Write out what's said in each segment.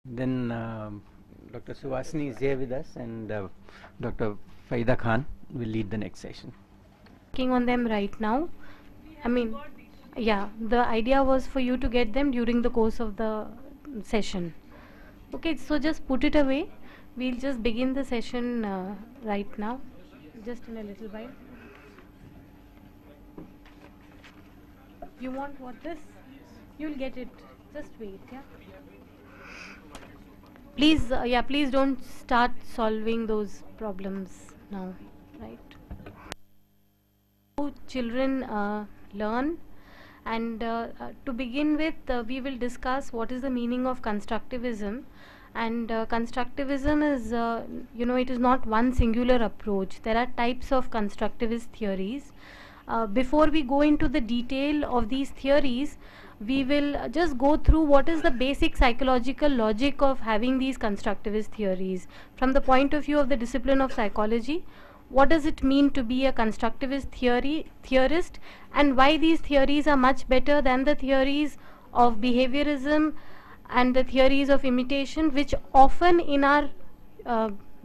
Then Dr. Suvasini is here with us, and Dr. Farida Khan will lead the next session. Working on them right now. I mean, yeah, the idea was for you to get them during the course of the session. Okay, so just put it away. We'll just begin the session right now, just in a little while. You want what this? You'll get it. Just wait, yeah. Please, yeah, please don't start solving those problems now, right? How children learn, and to begin with, we will discuss what is the meaning of constructivism. And constructivism is, it is not one singular approach. There are types of constructivist theories. Before we go into the detail of these theories, we will just go through what is the basic psychological logic of having these constructivist theories. From the point of view of the discipline of psychology, what does it mean to be a constructivist theorist, and why these theories are much better than the theories of behaviorism and the theories of imitation, which often in our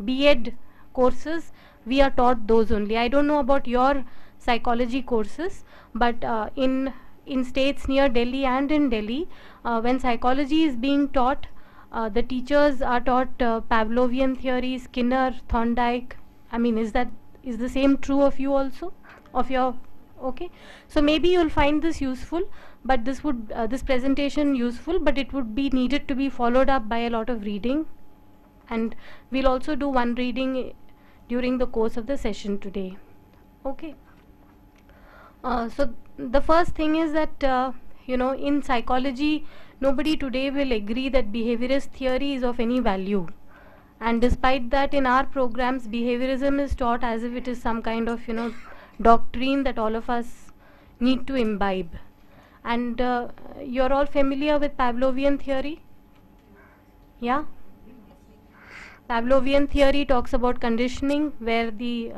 B.Ed courses we are taught those only. I don't know about your psychology courses, but in states near Delhi and in Delhi, when psychology is being taught, the teachers are taught Pavlovian theory, Skinner, Thorndike. I mean, is the same true of you also? Of your, okay? So maybe you'll find this useful, but this presentation useful, but it would be needed to be followed up by a lot of reading, and we'll also do one reading during the course of the session today. Okay. So the first thing is that in psychology, nobody today will agree that behaviorist theory is of any value. And despite that, in our programs, behaviorism is taught as if it is some kind of doctrine that all of us need to imbibe. And you're all familiar with Pavlovian theory? Yeah? Pavlovian theory talks about conditioning, where the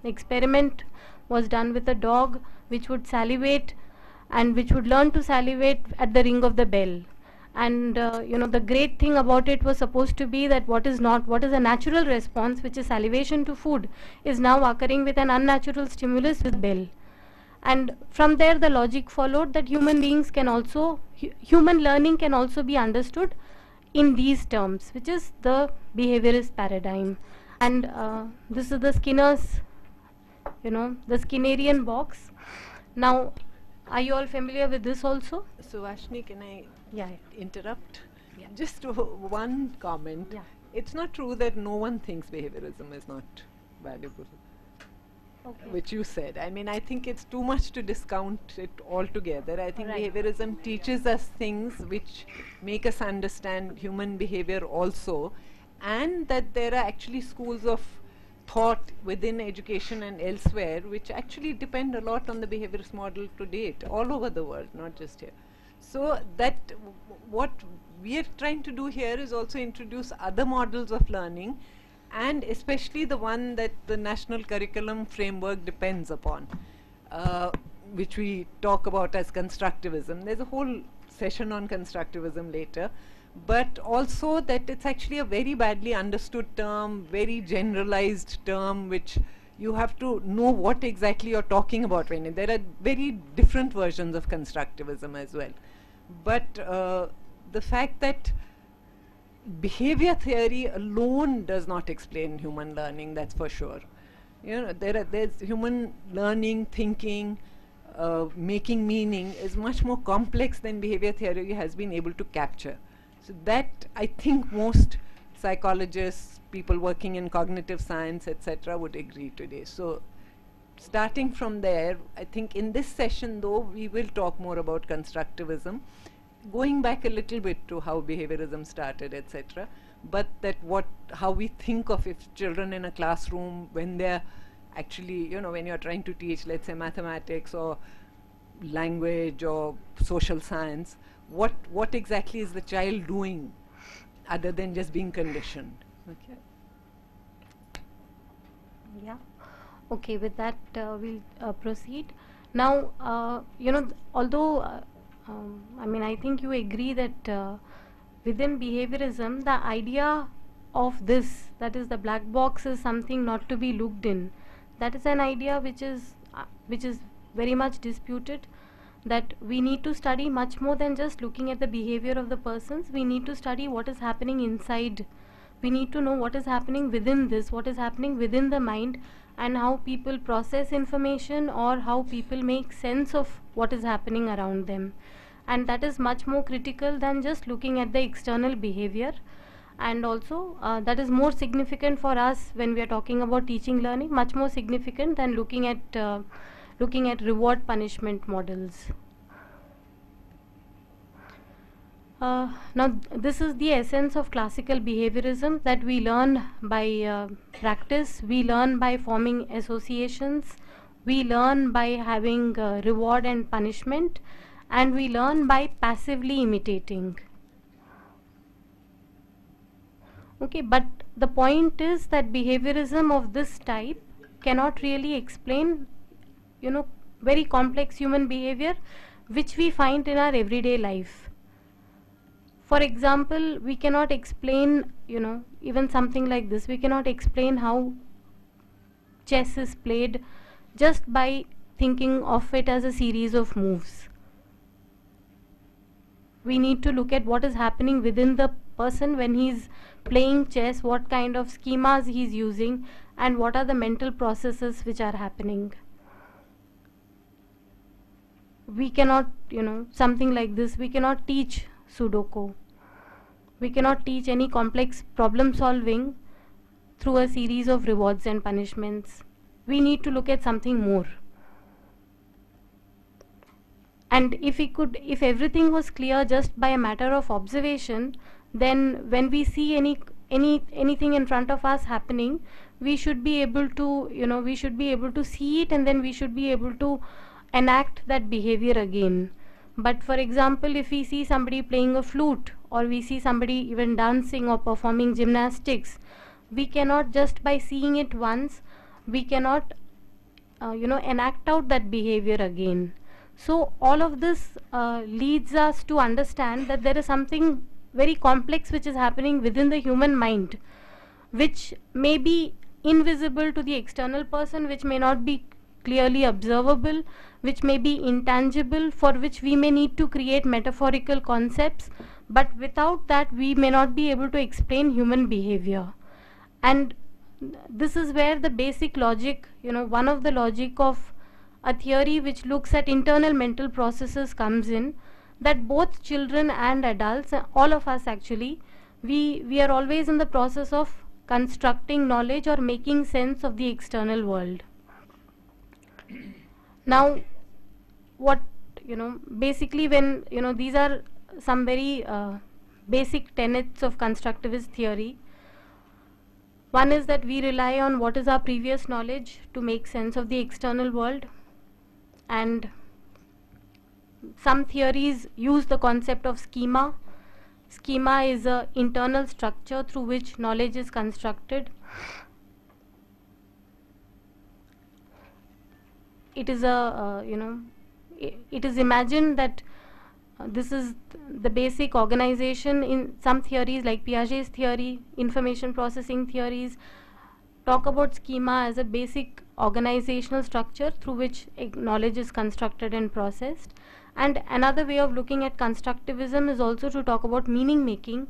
experiment was done with a dog which would salivate and which would learn to salivate at the ring of the bell. And the great thing about it was supposed to be that what is a natural response, which is salivation to food, is now occurring with an unnatural stimulus with bell. And from there the logic followed that human learning can also be understood in these terms, which is the behaviorist paradigm. And this is the Skinner's, the Skinnerian box. Now, are you all familiar with this also? Suvasini, can I interrupt? Yeah. Just one comment. Yeah. It's not true that no one thinks behaviorism is not valuable, Okay. which you said. I mean, I think it's too much to discount it altogether. I think Right. behaviorism teaches us things which make us understand human behavior also, and that there are actually schools of thought within education and elsewhere which actually depend a lot on the behaviorist model to date, all over the world, not just here. So that what we are trying to do here is also introduce other models of learning, and especially the one that the national curriculum framework depends upon, which we talk about as constructivism. There's a whole session on constructivism later, but also that it's actually a very badly understood term, very generalized term, which you have to know what exactly you're talking about. When there are very different versions of constructivism as well. But the fact that behavior theory alone does not explain human learning, that's for sure. There's human learning, thinking, making meaning is much more complex than behavior theory has been able to capture. So that I think most psychologists, people working in cognitive science, etc., would agree today. So starting from there, I think in this session though, we will talk more about constructivism, going back a little bit to how behaviorism started, etc., but how we think of if children in a classroom, when they're actually, when you're trying to teach, let's say, mathematics or language or social science, what exactly is the child doing other than just being conditioned? Okay. Yeah. Okay, with that we'll proceed. Now, although I mean, I think you agree that within behaviorism, the idea of this, that is the black box, is something not to be looked in. That is an idea which is very much disputed, that we need to study much more than just looking at the behavior of the persons. We need to study what is happening inside. We need to know what is happening within this, what is happening within the mind, and how people process information, or how people make sense of what is happening around them. And that is much more critical than just looking at the external behavior. And also that is more significant for us when we are talking about teaching learning, much more significant than looking at reward punishment models. Now this is the essence of classical behaviorism, that we learn by practice, we learn by forming associations, we learn by having reward and punishment, and we learn by passively imitating. Okay, but the point is that behaviorism of this type cannot really explain, very complex human behavior which we find in our everyday life. For example, we cannot explain, even something like this. We cannot explain how chess is played just by thinking of it as a series of moves. We need to look at what is happening within the person when he's playing chess, what kind of schemas he's using, and what are the mental processes which are happening. We cannot, something like this, we cannot teach Sudoku. We cannot teach any complex problem solving through a series of rewards and punishments. We need to look at something more. And if everything was clear just by a matter of observation, then when we see anything in front of us happening, we should be able to see it, and then we should be able to enact that behavior again. But for example, if we see somebody playing a flute, or we see somebody even dancing or performing gymnastics, we cannot, just by seeing it once, we cannot enact out that behavior again. So all of this leads us to understand that there is something very complex which is happening within the human mind, which may be invisible to the external person, which may not be clearly observable, which may be intangible, for which we may need to create metaphorical concepts, but without that we may not be able to explain human behavior. And this is where the basic logic, one of the logic of a theory which looks at internal mental processes comes in, that both children and adults, all of us actually, we are always in the process of constructing knowledge or making sense of the external world. Now, what, basically when, these are some very basic tenets of constructivist theory. One is that we rely on what is our previous knowledge to make sense of the external world, and some theories use the concept of schema. Schema is an internal structure through which knowledge is constructed. It is it is imagined that this is the basic organization. In some theories like Piaget's theory, information processing theories, talk about schema as a basic organizational structure through which knowledge is constructed and processed. And another way of looking at constructivism is also to talk about meaning making.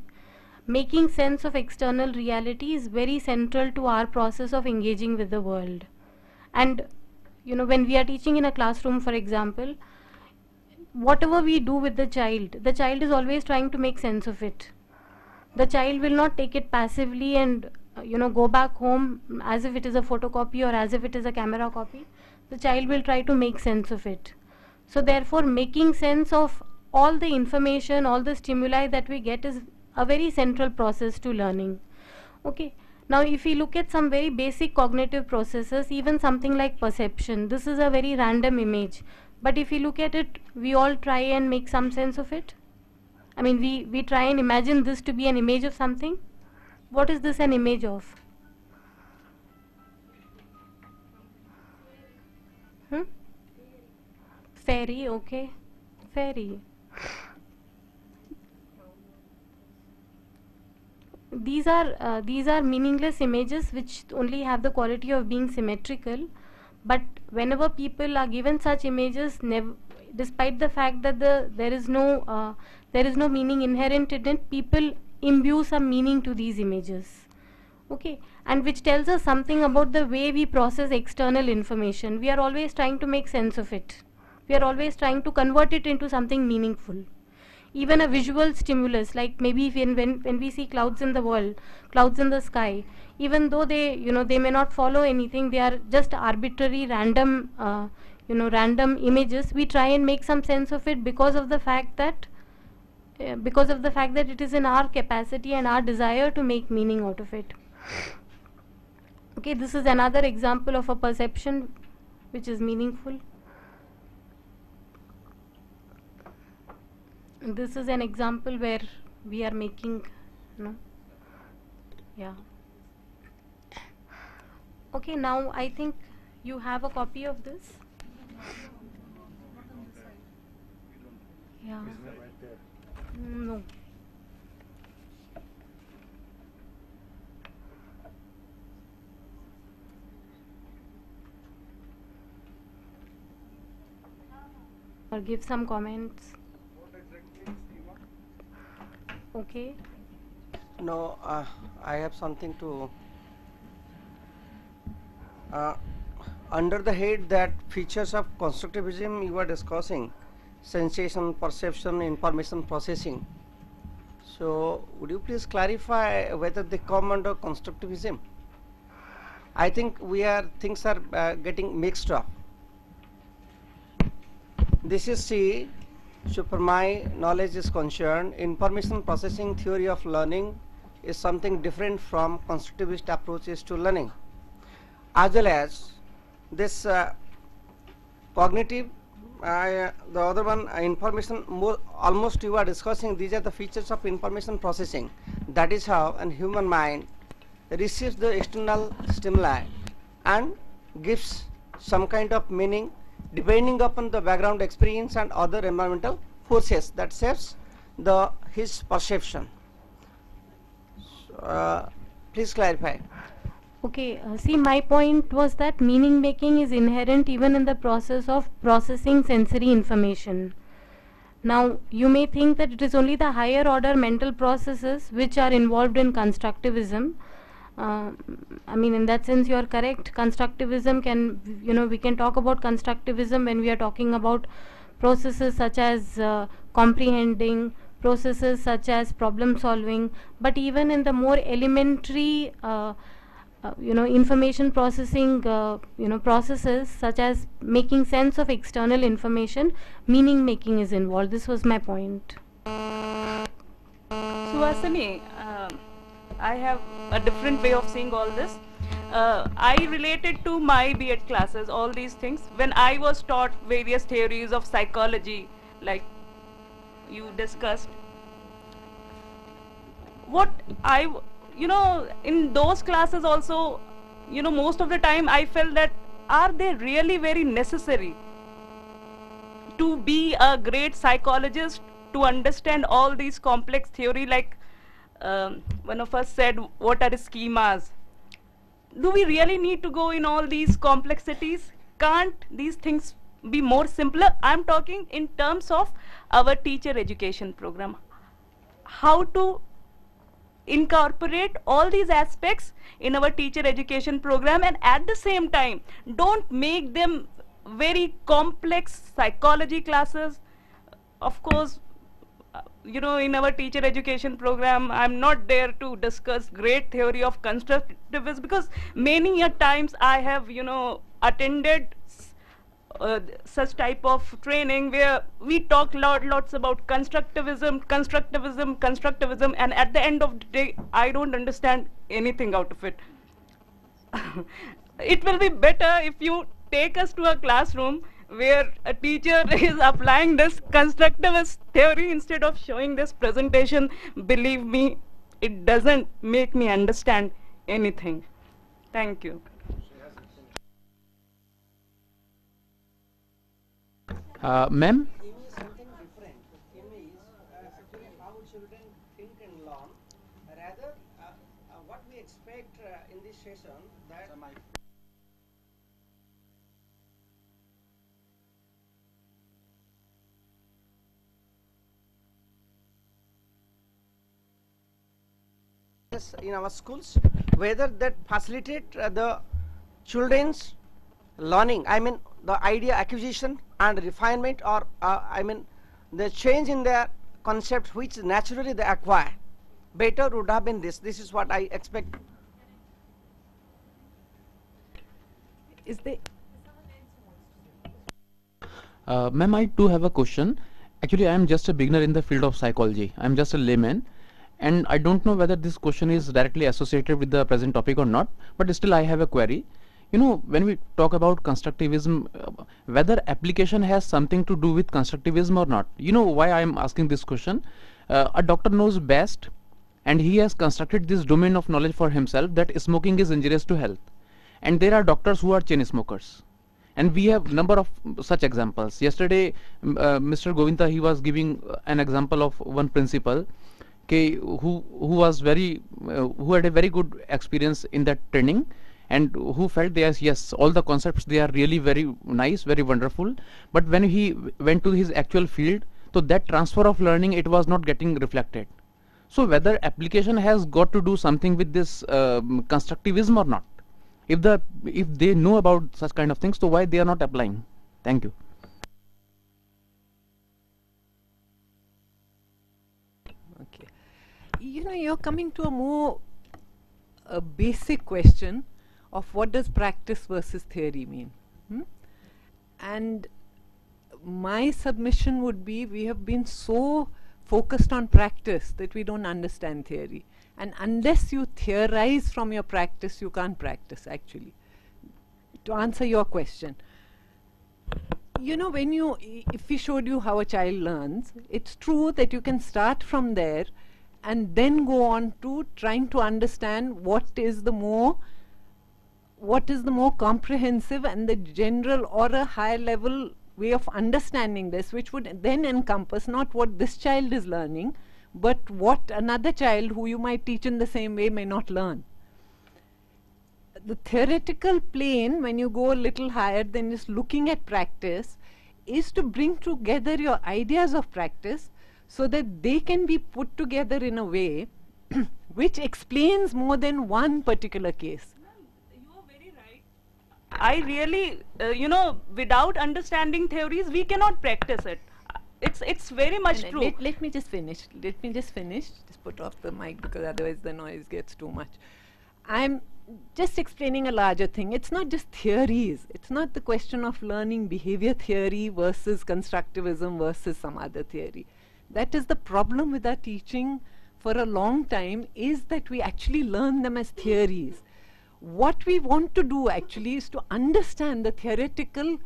Making sense of external reality is very central to our process of engaging with the world. And when we are teaching in a classroom, for example, whatever we do with the child is always trying to make sense of it. The child will not take it passively and go back home as if it is a photocopy or as if it is a camera copy. The child will try to make sense of it. So therefore, making sense of all the information, all the stimuli that we get is a very central process to learning. Okay. Now if we look at some very basic cognitive processes, even something like perception, this is a very random image. But if we look at it, we all try and make some sense of it. I mean, we try and imagine this to be an image of something. What is this an image of? Fairy, okay. Fairy. these are meaningless images which only have the quality of being symmetrical. But whenever people are given such images, despite the fact that there is no meaning inherent in it, people imbue some meaning to these images. Okay, and which tells us something about the way we process external information. We are always trying to make sense of it. We are always trying to convert it into something meaningful. Even a visual stimulus, like maybe when we see clouds in the world, clouds in the sky, even though they may not follow anything, they are just arbitrary random random images. We try and make some sense of it because of the fact that it is in our capacity and our desire to make meaning out of it. Okay, this is another example of a perception which is meaningful. This is an example where we are making, yeah. Okay, now I think you have a copy of this. Yeah. No. Or give some comments. Okay. No, I have something to. Under the head that features of constructivism you are discussing, sensation, perception, information processing. So, would you please clarify whether they come under constructivism? I think things are getting mixed up. This is C. So for my knowledge is concerned, information processing theory of learning is something different from constructivist approaches to learning, as well as this cognitive, the other one information, almost you are discussing, these are the features of information processing. That is how a human mind receives the external stimuli and gives some kind of meaning depending upon the background experience and other environmental forces that shapes his perception. Please clarify. Okay, see, my point was that meaning making is inherent even in the process of processing sensory information. Now, you may think that it is only the higher order mental processes which are involved in constructivism. I mean, in that sense, you are correct. Constructivism can, we can talk about constructivism when we are talking about processes such as comprehending, processes such as problem solving, but even in the more elementary, information processing, processes such as making sense of external information, meaning making is involved. This was my point. Suvasini, I have a different way of seeing all this. I related to my B.Ed classes, all these things. When I was taught various theories of psychology, like you discussed, in those classes also, most of the time I felt that, are they really very necessary to be a great psychologist to understand all these complex theory? Like one of us said, what are schemas? Do we really need to go in all these complexities? Can't these things be more simpler? I'm talking in terms of our teacher education program. How to incorporate all these aspects in our teacher education program, and at the same time don't make them very complex psychology classes. Of course, in our teacher education program, I'm not there to discuss great theory of constructivism, because many a times I have attended such type of training where we talk lots about constructivism, and at the end of the day I don't understand anything out of it. It will be better if you take us to a classroom where a teacher is applying this constructivist theory instead of showing this presentation. Believe me, it doesn't make me understand anything. Thank you. Ma'am? Aim is something different. Aim is actually how children think and learn. Rather, what we expect in this session that in our schools, whether that facilitate the children's learning, I mean the idea acquisition and refinement, or I mean the change in their concept which naturally they acquire, better would have been this. This is what I expect. Is there Ma'am, I too have a question. Actually, I am just a beginner in the field of psychology. I am just a layman, and I don't know whether this question is directly associated with the present topic or not, but still I have a query. You know, when we talk about constructivism, whether application has something to do with constructivism or not. You know why I am asking this question? A doctor knows best, and he has constructed this domain of knowledge for himself that smoking is injurious to health. And there are doctors who are chain smokers. And we have number of such examples. Yesterday, Mr. Govinda, he was giving an example of one principal who was very who had a very good experience in that training, and who felt yes, all the concepts, they are really very nice, very wonderful, but when he went to his actual field, so that transfer of learning, it was not getting reflected. So whether application has got to do something with this constructivism or not, if they know about such kind of things, so why they are not applying? Thank you. okay? You know, you're coming to a basic question of what does practice versus theory mean, and my submission would be, we have been so focused on practice that we don't understand theory, and unless you theorize from your practice, you can't practice. Actually, to answer your question, you know, if we showed you how a child learns, it's true that you can start from there and then go on to trying to understand what is the more comprehensive and the general or a higher level way of understanding this, which would then encompass not what this child is learning, but what another child who you might teach in the same way may not learn. The theoretical plane, when you go a little higher than just looking at practice, is to bring together your ideas of practice so that they can be put together in a way which explains more than one particular case. You are very right. I really, you know, without understanding theories, we cannot practice it. It's very much true. Let me just finish. Just put off the mic, because otherwise the noise gets too much. I'm just explaining a larger thing. It's not just theories. It's not the question of learning behavior theory versus constructivism versus some other theory. That is the problem with our teaching for a long time, is that we actually learn them as theories. What we want to do actually is to understand the theoretical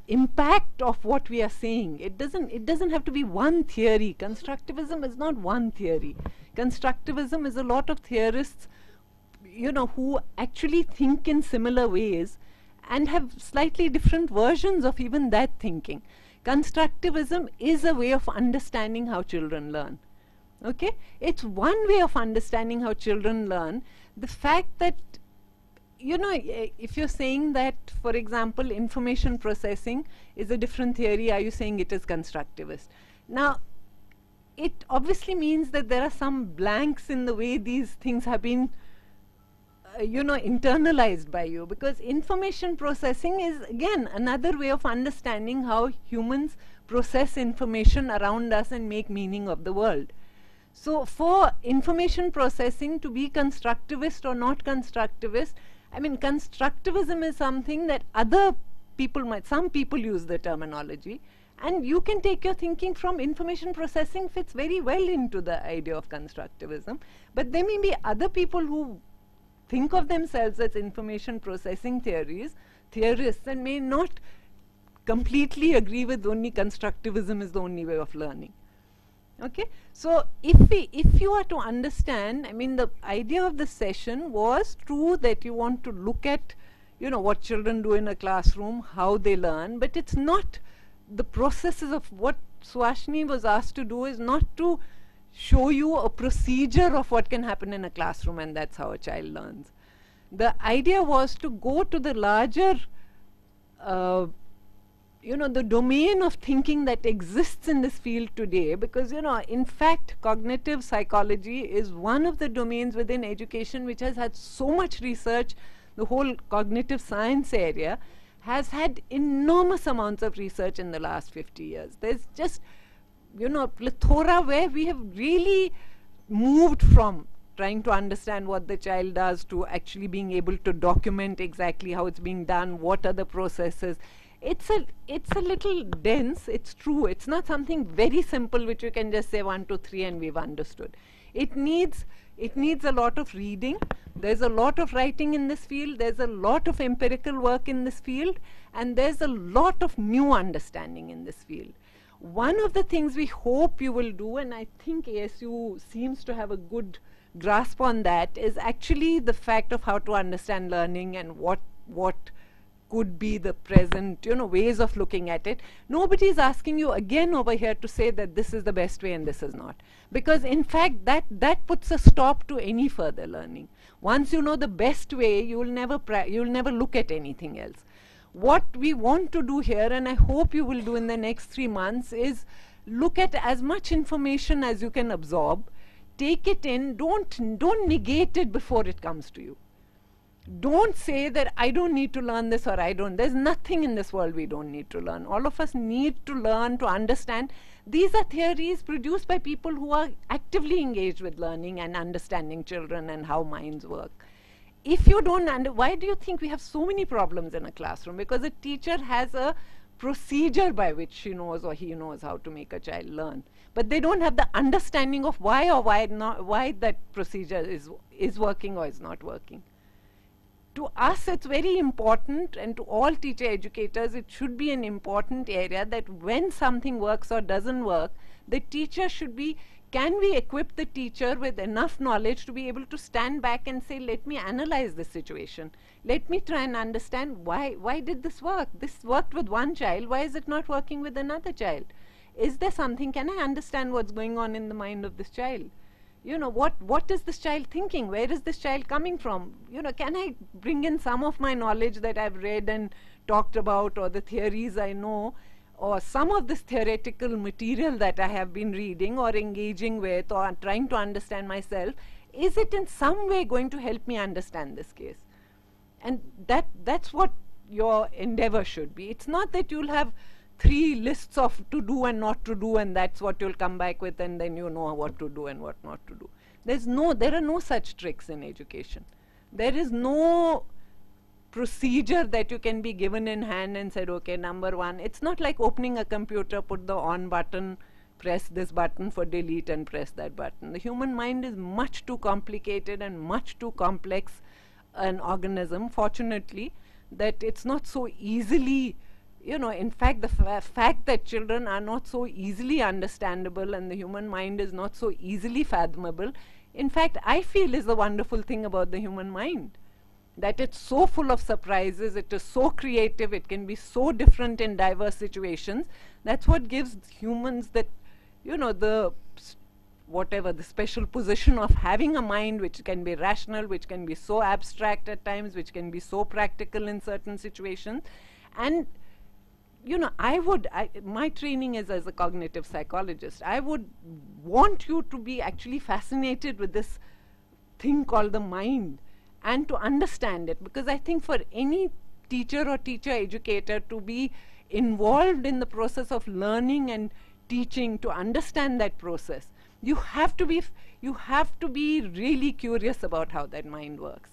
impact of what we are saying. It doesn't have to be one theory. Constructivism is not one theory. Constructivism is a lot of theorists, you know, who actually think in similar ways and have slightly different versions of even that thinking. Constructivism is a way of understanding how children learn. Okay? It's one way of understanding how children learn. The fact that, you know, if you're saying that, for example, information processing is a different theory, are you saying it is constructivist? Now, it obviously means that there are some blanks in the way these things have been, you know, internalized by you, because information processing is again another way of understanding how humans process information around us and make meaning of the world. So for information processing to be constructivist or not constructivist, I mean, constructivism is something that other people might, some people use the terminology, and you can take your thinking from information processing fits very well into the idea of constructivism, but there may be other people who think of themselves as information processing theorists, and may not completely agree with only constructivism is the only way of learning. Okay, so if you are to understand, I mean, the idea of the session was true that you want to look at, you know, what children do in a classroom, how they learn, but it's not the processes of what Suvasini was asked to do is not to show you a procedure of what can happen in a classroom, and that's how a child learns. The idea was to go to the larger the domain of thinking that exists in this field today, because in fact cognitive psychology is one of the domains within education which has had so much research. The whole cognitive science area has had enormous amounts of research in the last 50 years. There's just plethora where we have really moved from trying to understand what the child does to actually being able to document exactly how it's being done, what are the processes. It's a little dense, it's true. It's not something very simple which you can just say 1, 2, 3 and we've understood. It needs a lot of reading. There's a lot of writing in this field. There's a lot of empirical work in this field, and there's a lot of new understanding in this field. One of the things we hope you will do, and I think ASU seems to have a good grasp on that, is actually the fact of how to understand learning and what could be the present ways of looking at it. Nobody is asking you again over here to say that this is the best way and this is not, because in fact that puts a stop to any further learning. Once you know the best way, you will never look at anything else. What we want to do here, and I hope you will do in the next 3 months, is look at as much information as you can absorb, take it in, don't negate it before it comes to you. Don't say that I don't need to learn this or I don't. There's nothing in this world we don't need to learn. All of us need to learn, to understand. These are theories produced by people who are actively engaged with learning and understanding children and how minds work. If you don't why do you think we have so many problems in a classroom? Because a teacher has a procedure by which she knows or he knows how to make a child learn, but they don't have the understanding of why that procedure is working or is not working. To us it's very important, and to all teacher educators it should be an important area, that when something works or doesn't work, the teacher should be, can we equip the teacher with enough knowledge to be able to stand back and say, let me analyze the situation, let me try and understand why did this work? This worked with one child, why is it not working with another child? Is there something, can I understand what's going on in the mind of this child? What is this child thinking? Where is this child coming from? Can I bring in some of my knowledge that I've read and talked about, or the theories I know, or some of this theoretical material that I have been reading or engaging with or trying to understand myself, is it in some way going to help me understand this case? And that's what your endeavor should be. It's not that you'll have 3 lists of to do and not to do, and that's what you'll come back with, and then you know what to do and what not to do. There are no such tricks in education. There is no procedure that you can be given in hand and said, okay, number 1. It's not like opening a computer, put the on button, press this button for delete and press that button. The human mind is much too complicated and much too complex an organism, fortunately, that it's not so easily, in fact, the fact that children are not so easily understandable and the human mind is not so easily fathomable, in fact, I feel is the wonderful thing about the human mind. That it's so full of surprises, it is so creative, it can be so different in diverse situations. That's what gives humans that, the special position of having a mind which can be rational, which can be so abstract at times, which can be so practical in certain situations. And my training is as a cognitive psychologist. I would want you to be actually fascinated with this thing called the mind and to understand it, because I think for any teacher or teacher educator to be involved in the process of learning and teaching, to understand that process, you have to be really curious about how that mind works.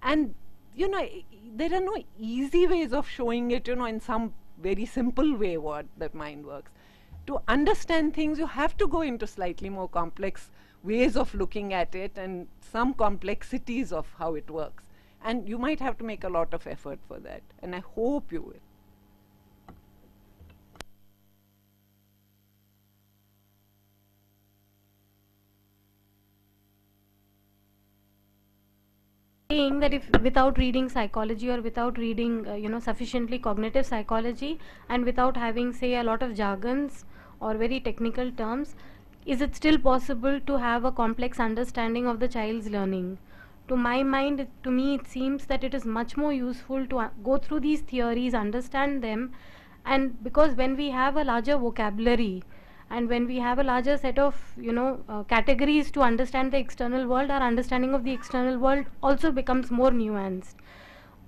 And there are no easy ways of showing it, in some very simple way what that mind works. To understand things, you have to go into slightly more complex ways of looking at it and some complexities of how it works. And you might have to make a lot of effort for that. And I hope you will. Saying that if without reading psychology or without reading sufficiently cognitive psychology and without having, say, a lot of jargons or very technical terms, is it still possible to have a complex understanding of the child's learning? To my mind, to me, it seems that it is much more useful to go through these theories, understand them, and because when we have a larger vocabulary and when we have a larger set of categories to understand the external world, our understanding of the external world also becomes more nuanced.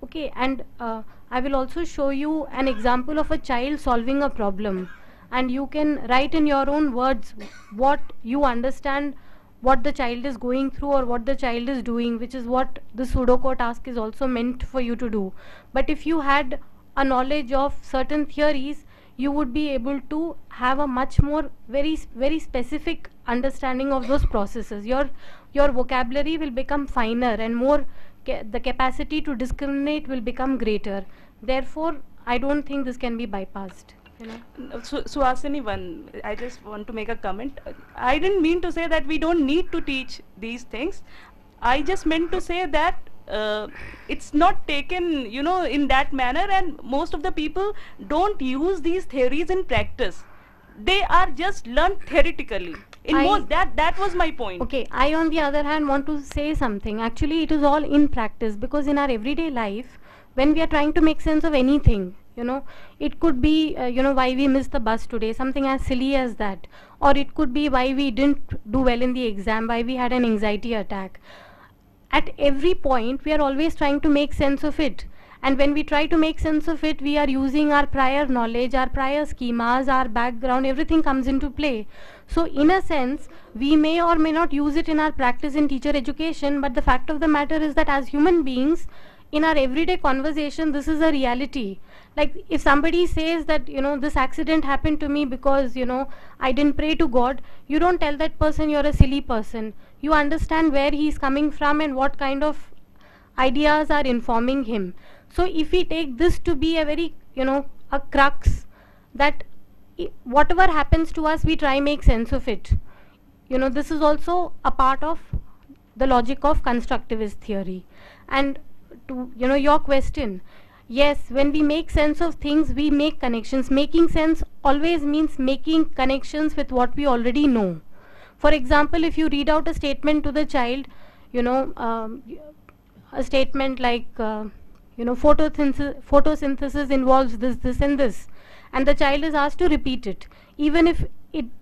Okay, and I will also show you an example of a child solving a problem, and you can write in your own words what you understand what the child is going through or what the child is doing, which is what the Sudoku task is also meant for you to do. But if you had a knowledge of certain theories, you would be able to have a much more very specific understanding of those processes. Your vocabulary will become finer and more the capacity to discriminate will become greater. Therefore, I don't think this can be bypassed. Suvasini, I just want to make a comment. I didn't mean to say that we don't need to teach these things. I just meant to say that it's not taken, in that manner, and most of the people don't use these theories in practice. They are just learned theoretically. That was my point. Okay, I on the other hand want to say something. Actually, it is all in practice, because in our everyday life, when we are trying to make sense of anything, it could be why we missed the bus today, something as silly as that, or it could be why we didn't do well in the exam, why we had an anxiety attack. At every point we are always trying to make sense of it, and when we try to make sense of it, we are using our prior knowledge, our prior schemas, our background, everything comes into play. So in a sense, we may or may not use it in our practice in teacher education, but the fact of the matter is that as human beings, in our everyday conversation, this is a reality. Like if somebody says that this accident happened to me because I didn't pray to God, you don't tell that person you're a silly person. You understand where he's coming from and what kind of ideas are informing him. So if we take this to be a very a crux, that whatever happens to us, we try make sense of it. This is also a part of the logic of constructivist theory. And to your question, yes, when we make sense of things, we make connections. Making sense always means making connections with what we already know. For example, if you read out a statement to the child, a statement like photosynthesis involves this and this, and the child is asked to repeat it, even if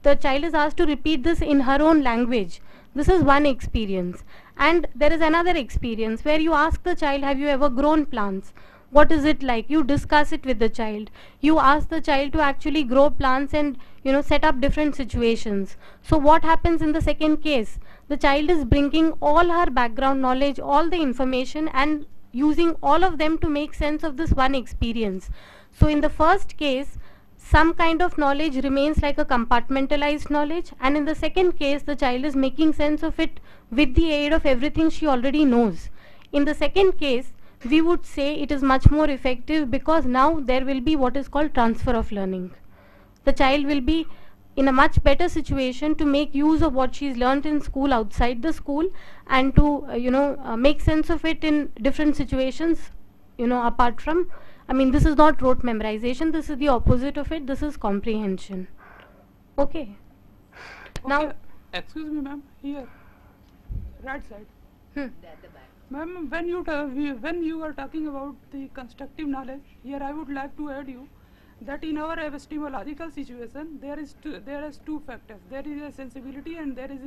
the child is asked to repeat this in her own language, this is one experience. And there is another experience where you ask the child, have you ever grown plants? What is it like? You discuss it with the child. You ask the child to actually grow plants and set up different situations. So what happens in the second case? The child is bringing all her background knowledge, all the information, and using all of them to make sense of this one experience. So in the first case, some kind of knowledge remains like a compartmentalized knowledge, and in the second case, the child is making sense of it with the aid of everything she already knows. In the second case, we would say it is much more effective, because now there will be what is called transfer of learning. The child will be in a much better situation to make use of what she's learned in school outside the school, and to make sense of it in different situations, apart from, this is not rote memorization, this is the opposite of it, this is comprehension. Okay. Now, excuse me, ma'am, here, right side. Ma'am, when you are talking about the constructive knowledge, here I would like to add you that in our epistemological situation, there is two factors. There is a sensibility and there is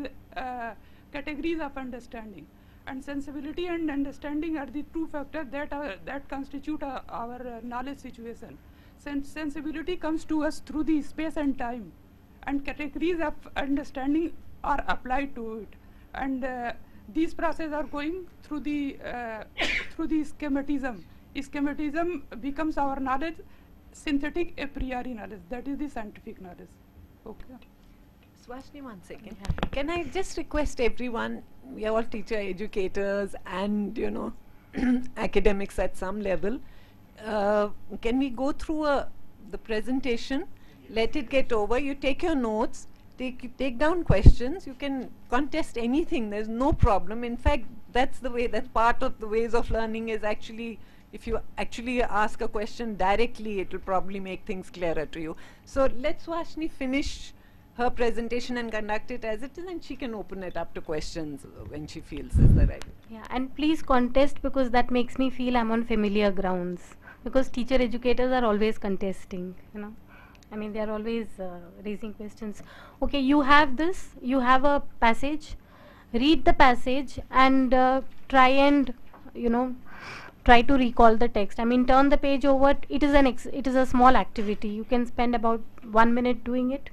categories of understanding. And sensibility and understanding are the two factors that constitute our knowledge situation. Sensibility comes to us through the space and time, and categories of understanding are applied to it. And these processes are going through the schematism. Schematism becomes our knowledge, synthetic a priori knowledge. That is the scientific knowledge. Okay. Suvasini, 1 second. Can I just request everyone, we are all teacher educators and academics at some level, can we go through the presentation, let it get over, you take your notes, take down questions, you can contest anything, there's no problem. In fact, that's part of the ways of learning, is actually, if you actually ask a question directly, it will probably make things clearer to you. So let's Suvasini finish her presentation and conduct it as it is, and she can open it up to questions when she feels is the right. Yeah, and please contest, because that makes me feel I'm on familiar grounds. Because teacher educators are always contesting, you know. I mean, they are always raising questions. Okay, you have this, you have a passage, read the passage and try and, you know, try to recall the text. I mean, turn the page over. It is it is a small activity. You can spend about 1 minute doing it.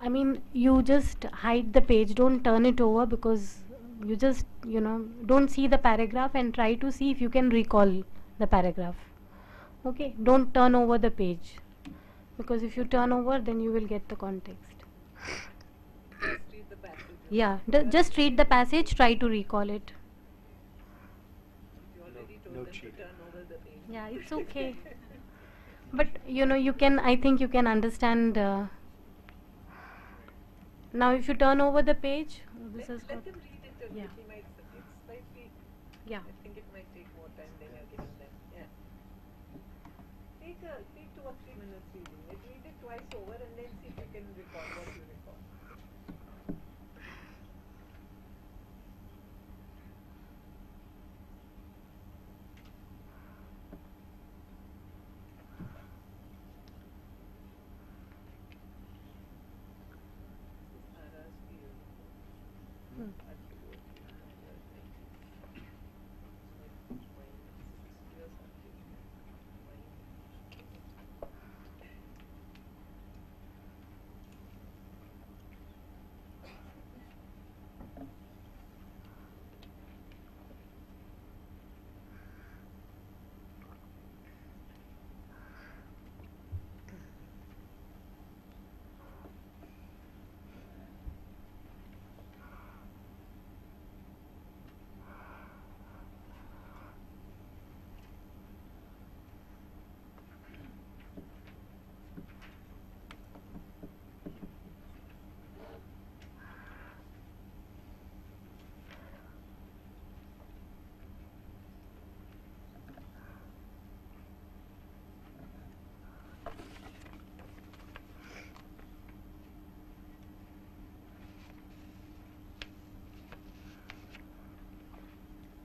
I mean, you just hide the page, don't turn it over, because you just, you know, don't see the paragraph and try to see if you can recall the paragraph. Okay, don't turn over the page, because if you turn over, then you will get the context. Just read the passage. Yeah, just read the passage, try to recall it. You already told them to turn over the page. Yeah, it's okay. But, you know, you can, I think you can understand. Now, if you turn over the page, this is Let what, them read it and yeah. it might, it's slightly, Yeah. I think it might take more time than you're giving them. Yeah. Take 2 or 3 minutes reading it. Read it twice over and then see if you can recall what you recall.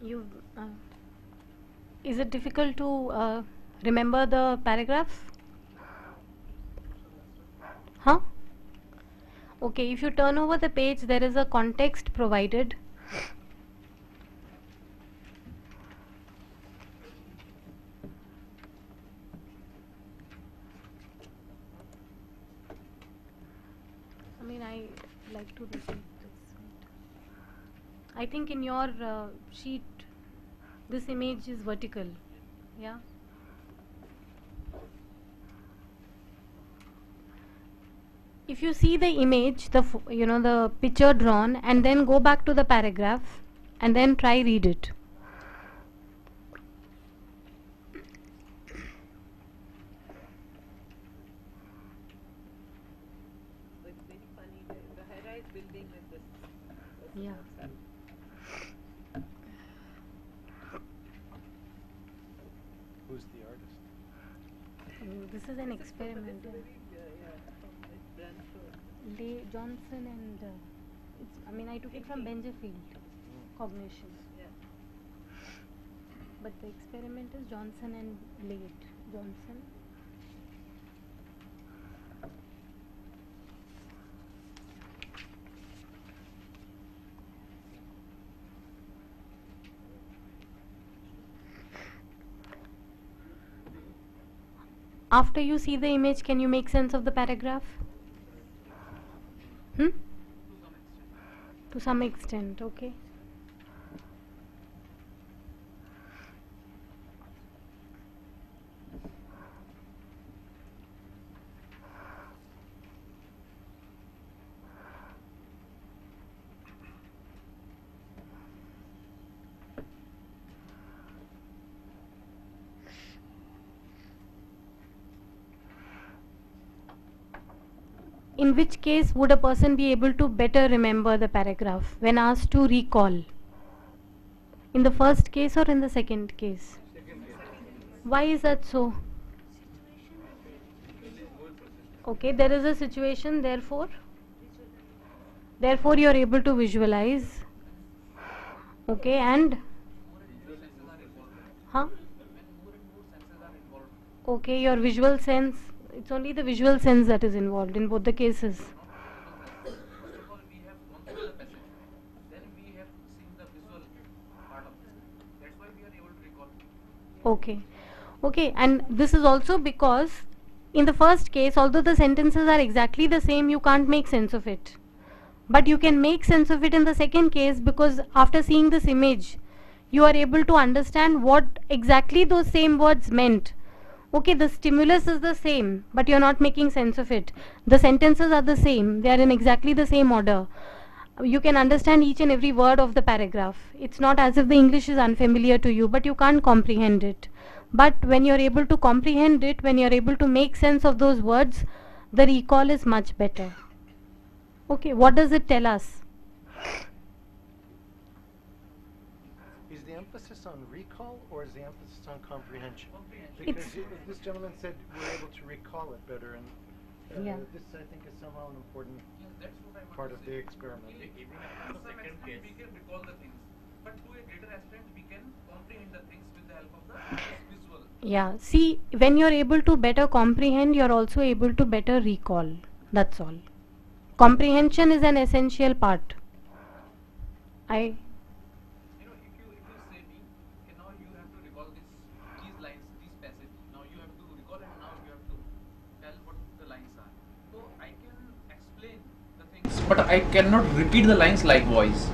You, is it difficult to remember the paragraph? Huh? Okay, if you turn over the page, there is a context provided. I mean, I like to repeat this. I think in your sheet, this image is vertical. Yeah. If you see the image, the you know, the picture drawn, and then go back to the paragraph and then try read it. It's very funny. The high-rise building with this person Yeah. outside. Who's the artist? This is an experiment. From this Brantford. Johnson and I mean, I took it from Benjafield, cognition. Yeah. But the experiment is Johnson and Late. Johnson. After you see the image, can you make sense of the paragraph? To some extent, okay. in which case would a person be able to better remember the paragraph when asked to recall? In the first case or in the second case? Why is that so? Okay, there is a situation, therefore you are able to visualize. Okay, and okay, your visual sense, it's only the visual sense that is involved in both the cases. Okay, okay, and this is also because in the first case, although the sentences are exactly the same, you can't make sense of it. But you can make sense of it in the second case, because after seeing this image, you are able to understand what exactly those same words meant. Okay, the stimulus is the same, but you're not making sense of it. The sentences are the same, they are in exactly the same order. You can understand each and every word of the paragraph. It's not as if the English is unfamiliar to you, but you can't comprehend it. But when you're able to comprehend it, when you're able to make sense of those words, the recall is much better. Okay, what does it tell us? Is the emphasis on recall or is the emphasis on comprehension? Because this gentleman said we're able to recall it better, and this I think is somehow an important part of the experiment. Even in the second case, we can recall the things, but to a greater extent, we can comprehend the things with the help of the visual. Yeah, see, when you're able to better comprehend, you're also able to better recall. That's all. Comprehension is an essential part. You know, if you say me, okay, now you have to recall these lines, these passages. Now you have to recall and now you have to tell what the lines are. So I can explain the things, but I cannot repeat the lines like voice.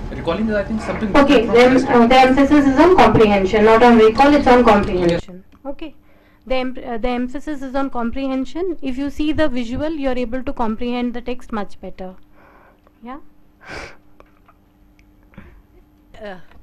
Recalling is, I think, something. Okay, then the emphasis is on comprehension, not on recall. It's on comprehension. Okay. The emphasis is on comprehension. If you see the visual, you are able to comprehend the text much better. Yeah?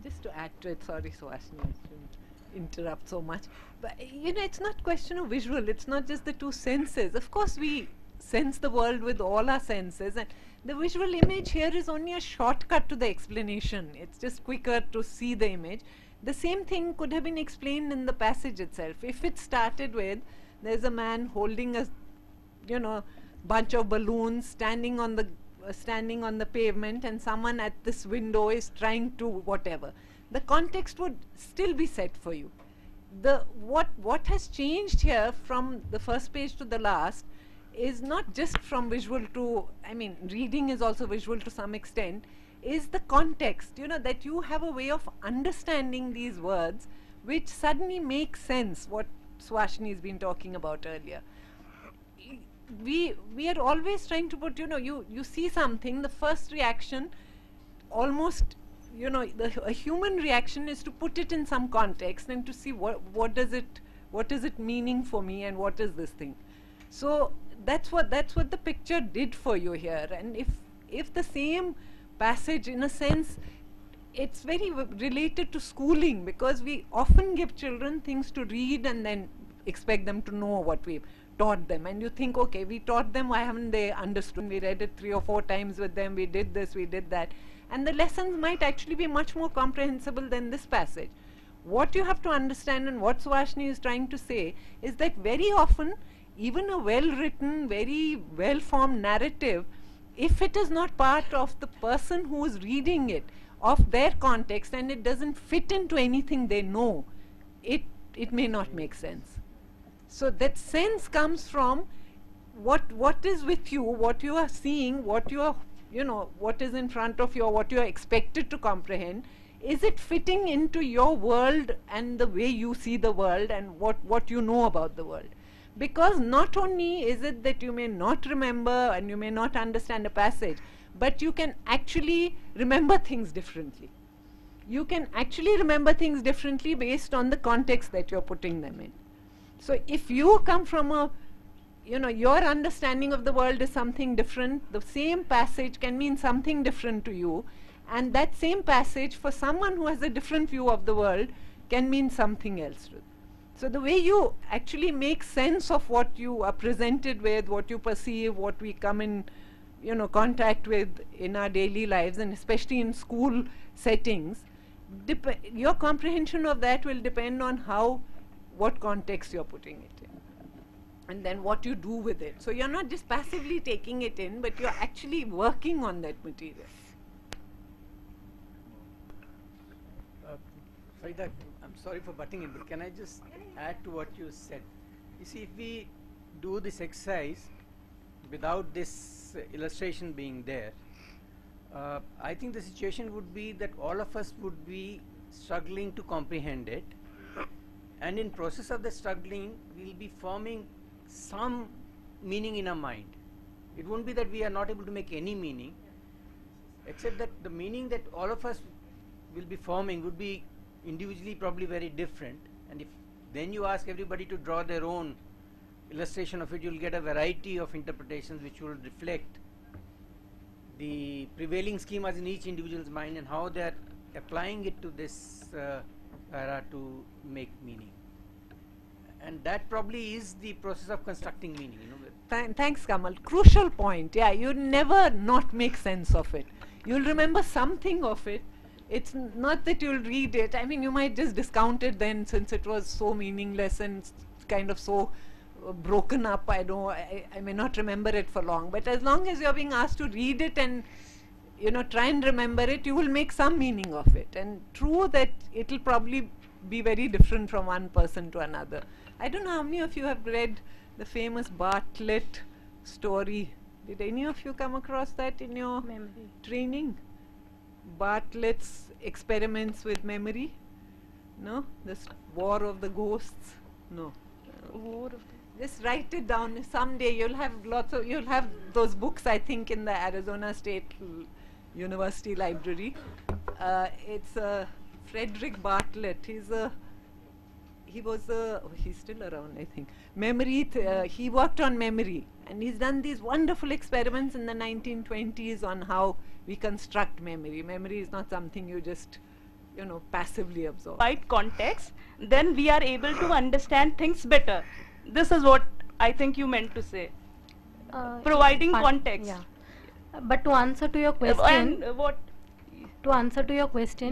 Just to add to it, sorry Suvasini, I shouldn't interrupt so much. But you know, it's not question of visual, it's not just the two senses. Of course we sense the world with all our senses, and the visual image here is only a shortcut to the explanation. It's just quicker to see the image. The same thing could have been explained in the passage itself. If it started with, there's a man holding a, you know, bunch of balloons standing on the pavement, and someone at this window is trying to whatever, the context would still be set for you. What has changed here from the first page to the last is not just from visual to, I mean, reading is also visual to some extent, is the context, you know, that you have a way of understanding these words which suddenly make sense, what Suvasini has been talking about earlier. We are always trying to put, you know, you see something, the first reaction, almost, you know, a human reaction is to put it in some context and to see what is it meaning for me, and what is this thing. So that's what the picture did for you here. And if the same passage, in a sense, it's very related to schooling, because we often give children things to read and then expect them to know what we've taught them, and you think, okay, we taught them, why haven't they understood? We read it 3 or 4 times with them, we did this, we did that, and the lessons might actually be much more comprehensible than this passage. What you have to understand, and what Suvasini is trying to say, is that very often even a well-written, very well-formed narrative, if it is not part of the person who is reading it, of their context, and it doesn't fit into anything they know, it may not make sense. So that sense comes from what is with you, what you are seeing, what you are, you know, what is in front of you, or what you are expected to comprehend. Is it fitting into your world and the way you see the world and what you know about the world? Because not only is it that you may not remember and you may not understand a passage, but you can actually remember things differently. You can actually remember things differently based on the context that you're putting them in. So if you come from a, you know, your understanding of the world is something different, the same passage can mean something different to you, and that same passage for someone who has a different view of the world can mean something else to them. So the way you actually make sense of what you are presented with, what you perceive, what we come in, contact with in our daily lives, and especially in school settings, your comprehension of that will depend on what context you're putting it in, and then what you do with it. So you're not just passively taking it in, but you're actually working on that material. Farida, I'm sorry for butting in, but can I just add to what you said? You see, if we do this exercise without this illustration being there, I think the situation would be that all of us would be struggling to comprehend it, and in process of the struggling, we'll be forming some meaning in our mind. It won't be that we are not able to make any meaning, except that the meaning that all of us will be forming would be individually probably very different, and if then you ask everybody to draw their own illustration of it, you'll get a variety of interpretations which will reflect the prevailing schemas in each individual's mind and how they're applying it to this para to make meaning. And that probably is the process of constructing meaning. Thanks, Kamal. Crucial point. Yeah, you never not make sense of it. You'll remember something of it. It's not that you'll read it. I mean, you might just discount it then, since it was so meaningless and kind of so broken up. I may not remember it for long. But as long as you're being asked to read it and try and remember it, you will make some meaning of it. And true that it'll probably be very different from one person to another. I don't know how many of you have read the famous Bartlett story. Did any of you come across that in your training? Bartlett's experiments with memory? No? This War of the Ghosts? No. Just write it down. Someday you'll have those books, I think, in the Arizona State University Library. It's Frederick Bartlett. He's still around, I think. He worked on memory, and he's done these wonderful experiments in the 1920s on how we construct memory. Memory is not something you just, passively absorb. Right context, then we are able to understand things better. This is what I think you meant to say. Providing context. Yeah. But to answer to your question,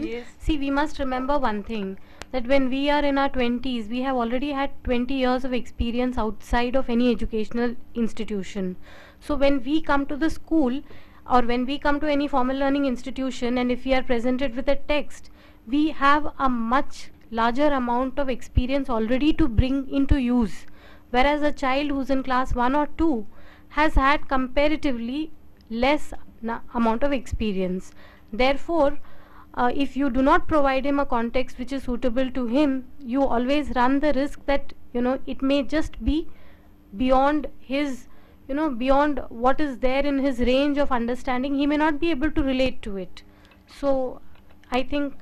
Yes. see, we must remember one thing, that when we are in our 20s, we have already had 20 years of experience outside of any educational institution. So when we come to the school, or when we come to any formal learning institution, and if we are presented with a text, we have a much larger amount of experience already to bring into use, whereas a child who's in class 1 or 2 has had comparatively less amount of experience. Therefore, if you do not provide him a context which is suitable to him, you always run the risk that it may just be beyond his beyond what is there in his range of understanding. He may not be able to relate to it. So I think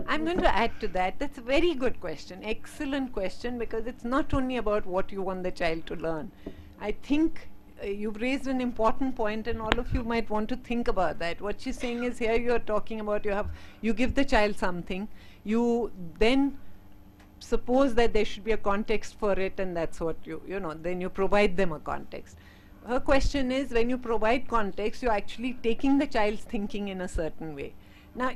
I'm going to add to that. That's a very good question, excellent question, because it's not only about what you want the child to learn. I think you've raised an important point, and all of you might want to think about that. What she's saying is, here you're talking about you give the child something, you then suppose that there should be a context for it, and that's what then you provide them a context. Her question is, when you provide context, you're actually taking the child's thinking in a certain way. Now,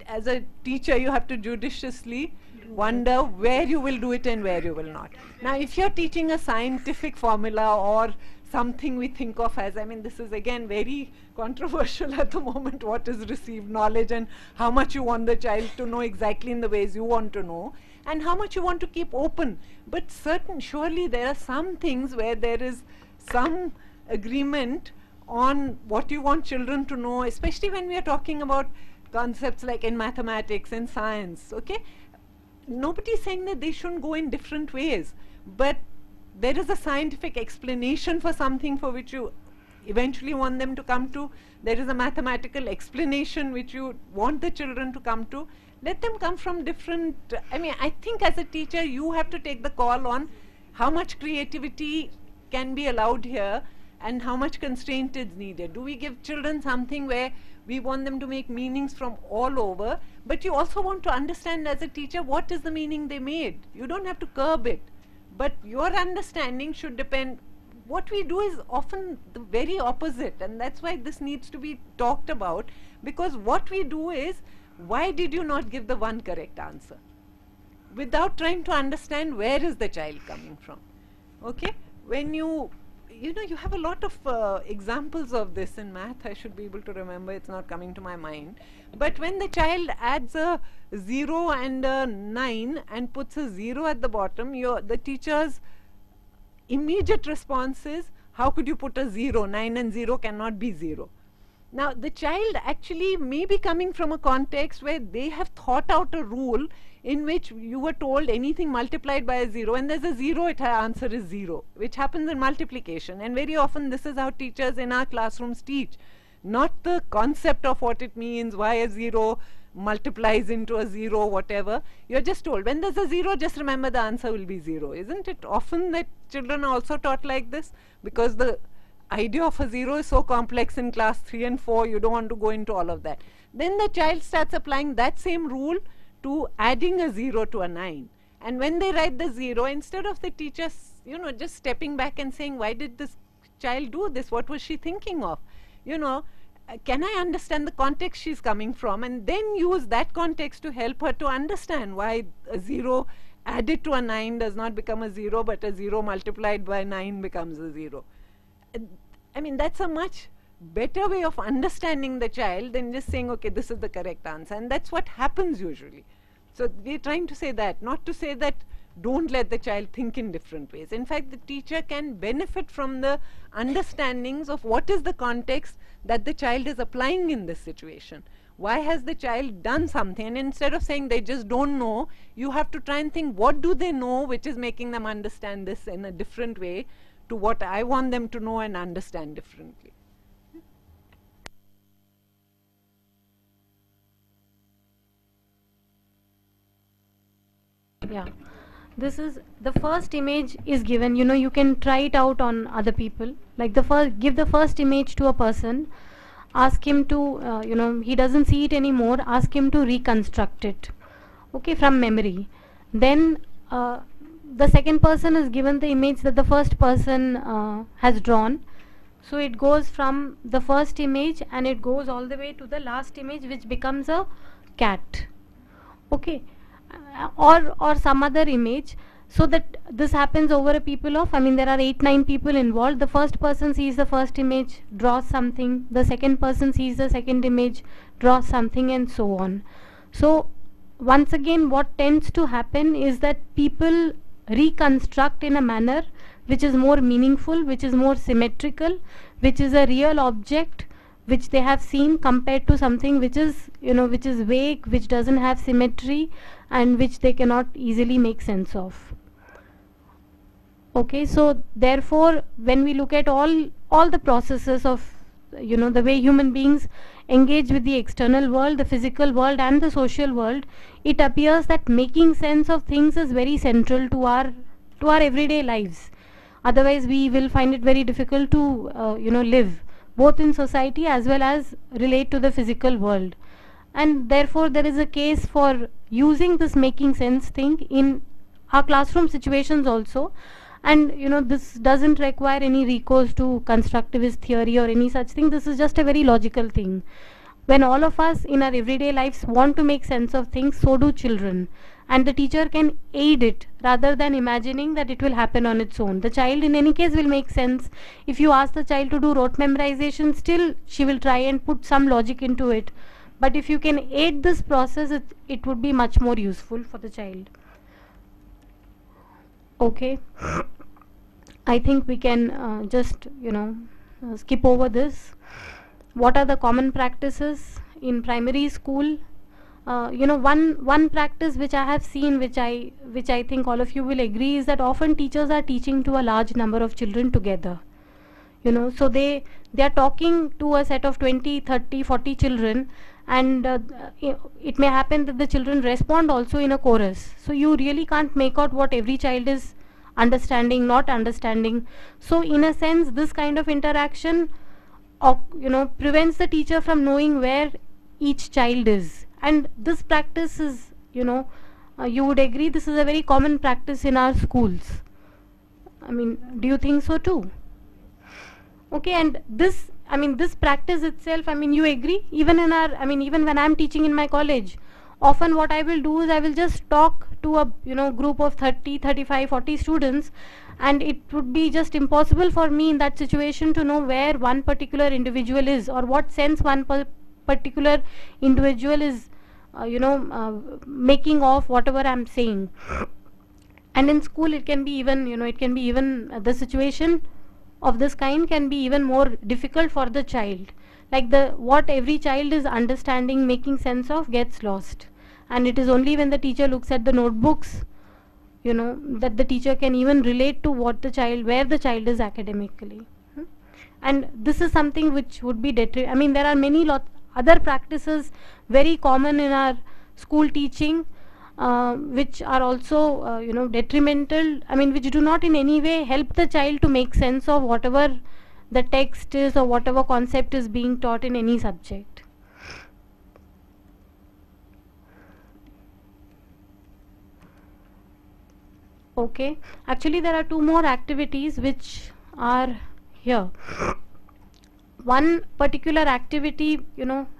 as a teacher, you have to judiciously wonder where you will do it and where you will not. Now, if you're teaching a scientific formula or something we think of as, this is again very controversial at the moment, what is received knowledge and how much you want the child to know exactly in the ways you want to know, and how much you want to keep open. But surely there are some things where there is some agreement on what you want children to know, especially when we are talking about concepts like in mathematics and science. Okay, nobody is saying that they shouldn't go in different ways, but there is a scientific explanation for something for which you eventually want them to come to. There is a mathematical explanation which you want the children to come to. Let them come from different, I think as a teacher you have to take the call on how much creativity can be allowed here, and how much constraint is needed? Do we give children something where we want them to make meanings from all over, but you also want to understand as a teacher what is the meaning they made? You don't have to curb it, but your understanding should depend. What we do is often the very opposite, and that's why this needs to be talked about, because what we do is, why did you not give the one correct answer? Without trying to understand where is the child coming from. Okay? When you have a lot of examples of this in math. I should be able to remember, it's not coming to my mind. But when the child adds a 0 and a 9 and puts a 0 at the bottom, the teacher's immediate response is, how could you put a 0? 9 and 0 cannot be 0. Now, the child actually may be coming from a context where they have thought out a rule in which you were told anything multiplied by a 0, and there's a 0, its answer is 0, which happens in multiplication. And very often this is how teachers in our classrooms teach, not the concept of what it means, why a 0 multiplies into a 0, whatever. You're just told, when there's a 0, just remember the answer will be 0. Isn't it often that children are also taught like this? Because the idea of a 0 is so complex in class 3 and 4, you don't want to go into all of that. Then the child starts applying that same rule to adding a 0 to a 9. And when they write the 0, instead of the teacher, just stepping back and saying, why did this child do this? What was she thinking of? Can I understand the context she's coming from? And then use that context to help her to understand why a 0 added to a 9 does not become a 0, but a 0 multiplied by 9 becomes a 0. I mean, that's a much better way of understanding the child than just saying, okay, this is the correct answer. And that's what happens usually. So we're trying to say that, not to say that don't let the child think in different ways. In fact, the teacher can benefit from the understandings of what is the context that the child is applying in this situation. Why has the child done something? And instead of saying they just don't know, you have to try and think, what do they know which is making them understand this in a different way to what I want them to know and understand differently. Yeah, this is the first image is given. You can try it out on other people. Like give the first image to a person, ask him to, he doesn't see it anymore, ask him to reconstruct it, okay, from memory. Then the second person is given the image that the first person has drawn. So it goes from the first image and it goes all the way to the last image, which becomes a cat, okay, or some other image. So that this happens over a people of, there are 8-9 people involved. The first person sees the first image, draws something, the second person sees the second image, draws something, and so on. So once again, what tends to happen is that people reconstruct in a manner which is more meaningful, which is more symmetrical, which is a real object which they have seen, compared to something which is which is vague, which doesn't have symmetry, and which they cannot easily make sense of. Okay, so therefore when we look at all the processes of the way human beings engage with the external world, the physical world and the social world, it appears that making sense of things is very central to our everyday lives. Otherwise we will find it very difficult to live both in society as well as relate to the physical world. And therefore there is a case for using this making sense thing in our classroom situations also. And this doesn't require any recourse to constructivist theory or any such thing. This is just a very logical thing. When all of us in our everyday lives want to make sense of things, so do children. And the teacher can aid it rather than imagining that it will happen on its own. The child in any case will make sense. If you ask the child to do rote memorization, still she will try and put some logic into it. But if you can aid this process, it would be much more useful for the child. Okay, I think we can just skip over this. What are the common practices in primary school? One practice which I have seen, which I think all of you will agree, is that often teachers are teaching to a large number of children together. So they are talking to a set of 20, 30, 40 children, and it may happen that the children respond also in a chorus. So you really can't make out what every child is understanding, not understanding. So in a sense, this kind of interaction, prevents the teacher from knowing where each child is. And this practice is, you would agree, this is a very common practice in our schools. I mean, do you think so too? Okay, and this, this practice itself, you agree, even in our, even when I'm teaching in my college, often what I will do is I will just talk to a, group of 30, 35, 40 students, and it would be just impossible for me in that situation to know where one particular individual is, or what sense one particular individual is, making of whatever I'm saying. And in school it can be even, the situation of this kind can be even more difficult for the child. Like what every child is understanding, making sense of, gets lost. And it is only when the teacher looks at the notebooks, that the teacher can even relate to where the child is academically. And this is something which would be there are many other practices very common in our school teaching, which are also detrimental, which do not in any way help the child to make sense of whatever the text is or whatever concept is being taught in any subject. Okay, actually there are two more activities which are here. One particular activity,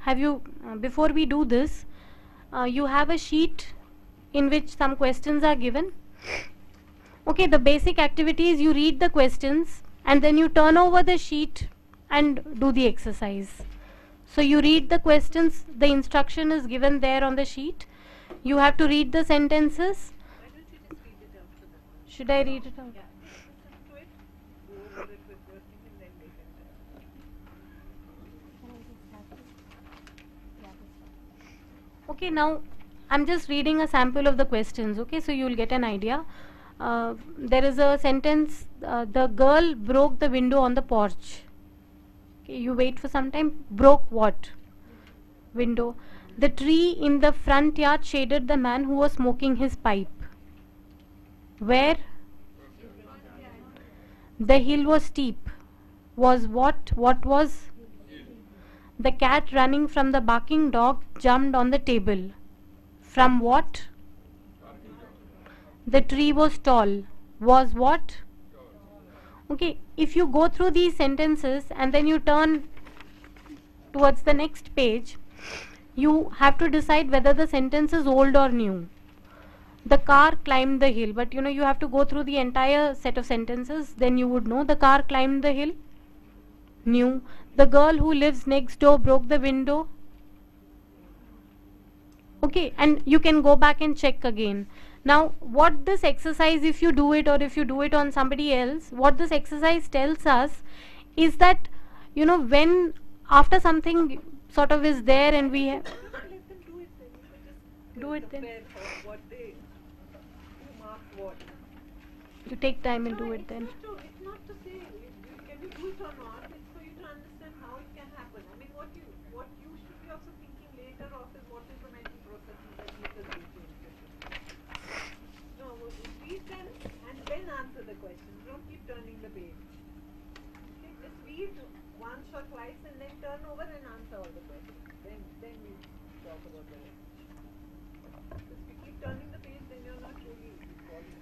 have you, before we do this, you have a sheet in which some questions are given. Okay, the basic activity is you read the questions and then you turn over the sheet and do the exercise. So you read the questions, the instruction is given there on the sheet. You have to read the sentences. Why don't you just read it out to them? Should I read it out? Yeah, listen to it, go over it with your thing, and then they can Okay, now I'm just reading a sample of the questions, okay, so you'll get an idea. There is a sentence, the girl broke the window on the porch. Okay, you wait for some time. Broke what? Window. The tree in the front yard shaded the man who was smoking his pipe. Where? The hill was steep. Was what? What was? The cat running from the barking dog jumped on the table. From what? The tree was tall. Was what? Okay, if you go through these sentences and then you turn towards the next page, you have to decide whether the sentence is old or new. The car climbed the hill, but you have to go through the entire set of sentences, then you would know. The car climbed the hill, new. The girl who lives next door broke the window. Okay, and you can go back and check again. Now, what this exercise, if you do it or if you do it on somebody else, what this exercise tells us is that, when after something sort of is there and we have... Do it then. what they mark what. You take time and do it then. It's not to say can you do it or not. It's for you to understand how it can happen. What you should be also thinking later of is what is the mental processes that make us do things. No, read them and then answer the questions. Don't keep turning the page. Okay, just read once or twice and then turn over and answer all the questions. Then you talk about the rest. If you keep turning the page, then you're not really following.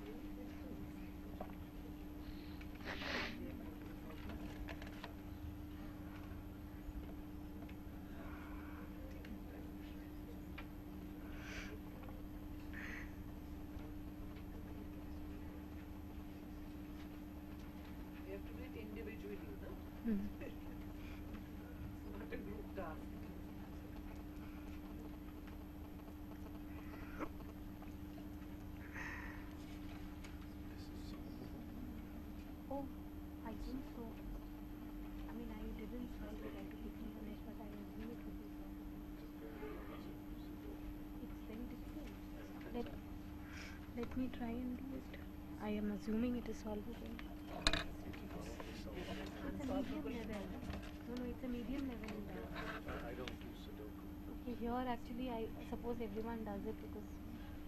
You have to do it individually, no? It's not a group task. Oh, I think so. I didn't solve it. I took it from the net, but I assume it would be solved. It's very difficult. Let me try and do it. I am assuming it is solvable. It's a medium level. No, it's a medium level. I don't do Sudoku. Okay, here actually I suppose everyone does it because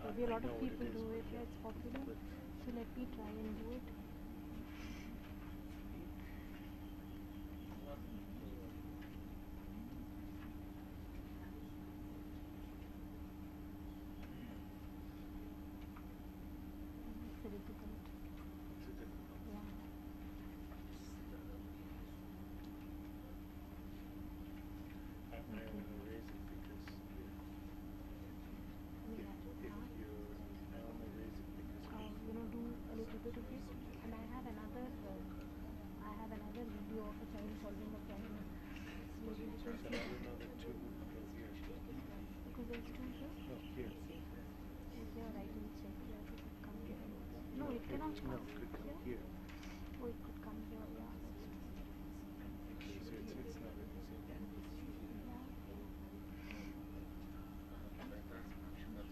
maybe a lot of people do it. Yeah, it's popular. So let me try and do it. It's difficult. Yeah. Do a little bit of it, and I have another video of a child solving a problem. So maybe we can see that. Because there's two here. No, here. Is there a writing check here? It could come here. No, it cannot come. No, it could come here. Oh, it could come here. Yeah. It's not a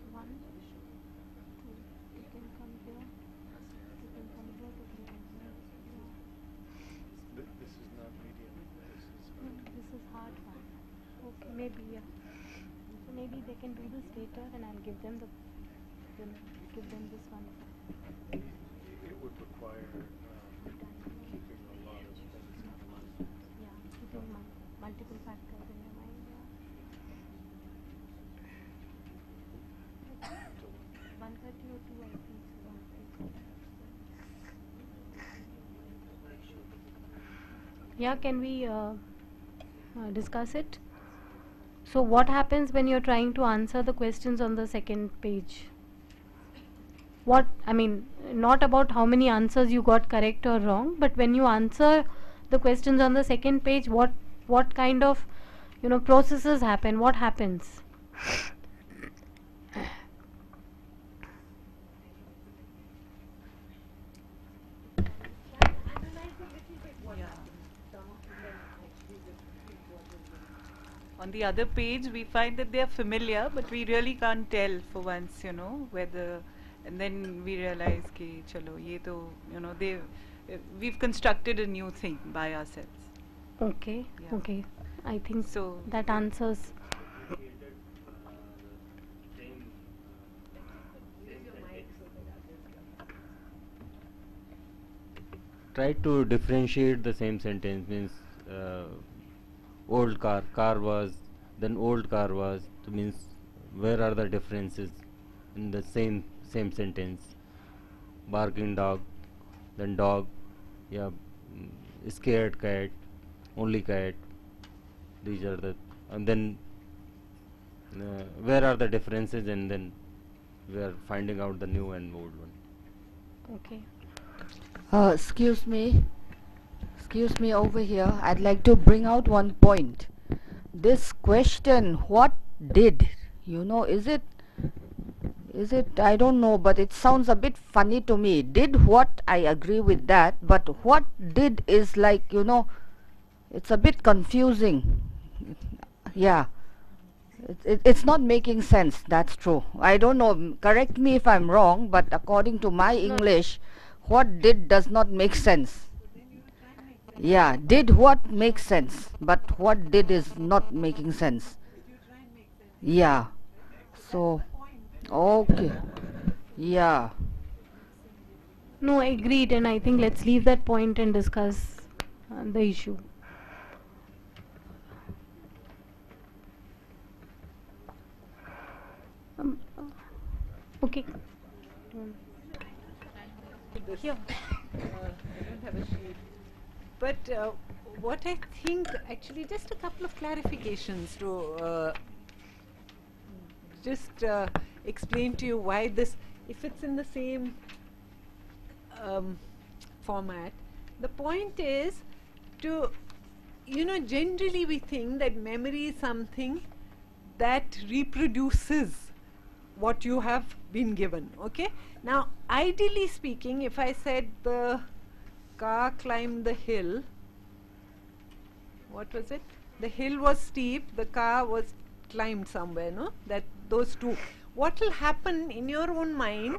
One, two. It can come here. It can come here. It can come here. This is not medium. This is hard one. Okay, maybe yeah. So maybe they can do this later, and I'll give them give them this one. It would require keeping a lot of things in mind. Yeah, keeping multiple factors in your mind. Yeah. 130 or 2, I think. Yeah, can we discuss it? So what happens when you're trying to answer the questions on the second page? What, I mean, not about how many answers you got correct or wrong, but when you answer the questions on the second page, what kind of, processes happen? What happens? On the other page, we find that they are familiar, but we really can't tell for once, whether. And then we realize, ki chalo, ye to, we've constructed a new thing by ourselves. Okay. Yeah. Okay. I think So that answers. Try to differentiate the same sentence, means old car was, then old car was, means where are the differences in the same sentence? Barking dog, then dog, yeah, scared cat, only cat. These are the, and then where are the differences, and then we are finding out the new and old one. Okay. Excuse me over here. I'd like to bring out one point. This question, what did, is it, I don't know, but it sounds a bit funny to me. Did what, I agree with that, but what did is like, it's a bit confusing. Yeah. It's not making sense, that's true. I don't know, correct me if I'm wrong, but according to my English, what did does not make sense. Yeah, did what makes sense, but what did is not making sense. Yeah. So, okay. Yeah. No, agreed, and I think let's leave that point and discuss the issue. Okay. Here. I don't have a sheet. But what I think, actually, just a couple of clarifications to just explain to you why this, if it's in the same format. The point is to, generally we think that memory is something that reproduces what you have been given, okay? Now, ideally speaking, if I said the car climbed the hill, what was it? The hill was steep, the car was climbed somewhere, no? That those two. What will happen in your own mind,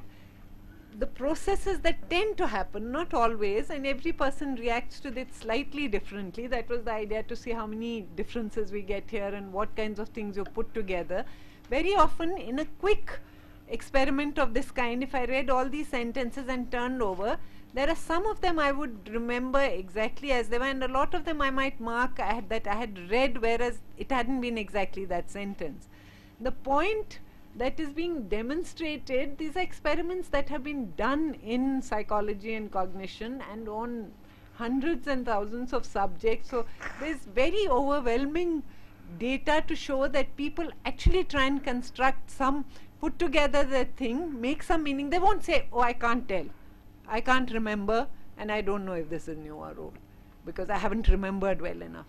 the processes that tend to happen, not always, and every person reacts to it slightly differently. That was the idea, to see how many differences we get here and what kinds of things you put together. Very often in a quick experiment of this kind, if I read all these sentences and turned over, there are some of them I would remember exactly as they were, and a lot of them I might mark that I had read, whereas it hadn't been exactly that sentence. The point that is being demonstrated, these are experiments that have been done in psychology and cognition and on hundreds and thousands of subjects. So there's very overwhelming data to show that people actually try and construct some, put together the thing, make some meaning. They won't say, oh, I can't tell, I can't remember, and I don't know if this is new or old, because I haven't remembered well enough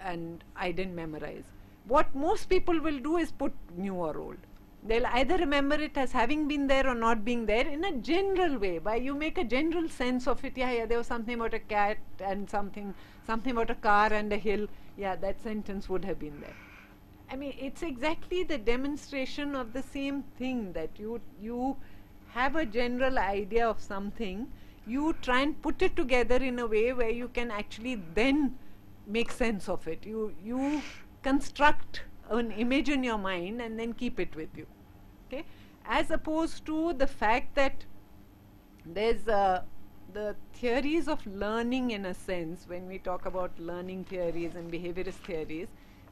and I didn't memorize. What most people will do is put new or old. They'll either remember it as having been there or not being there in a general way. By you make a general sense of it. Yeah, there was something about a cat and something about a car and a hill. Yeah, that sentence would have been there. I mean, it's exactly the demonstration of the same thing, that you have a general idea of something. You try and put it together in a way where you can actually then make sense of it. You construct an image in your mind and then keep it with you, okay? As opposed to the fact that there's the theories of learning, in a sense, when we talk about learning theories and behaviorist theories,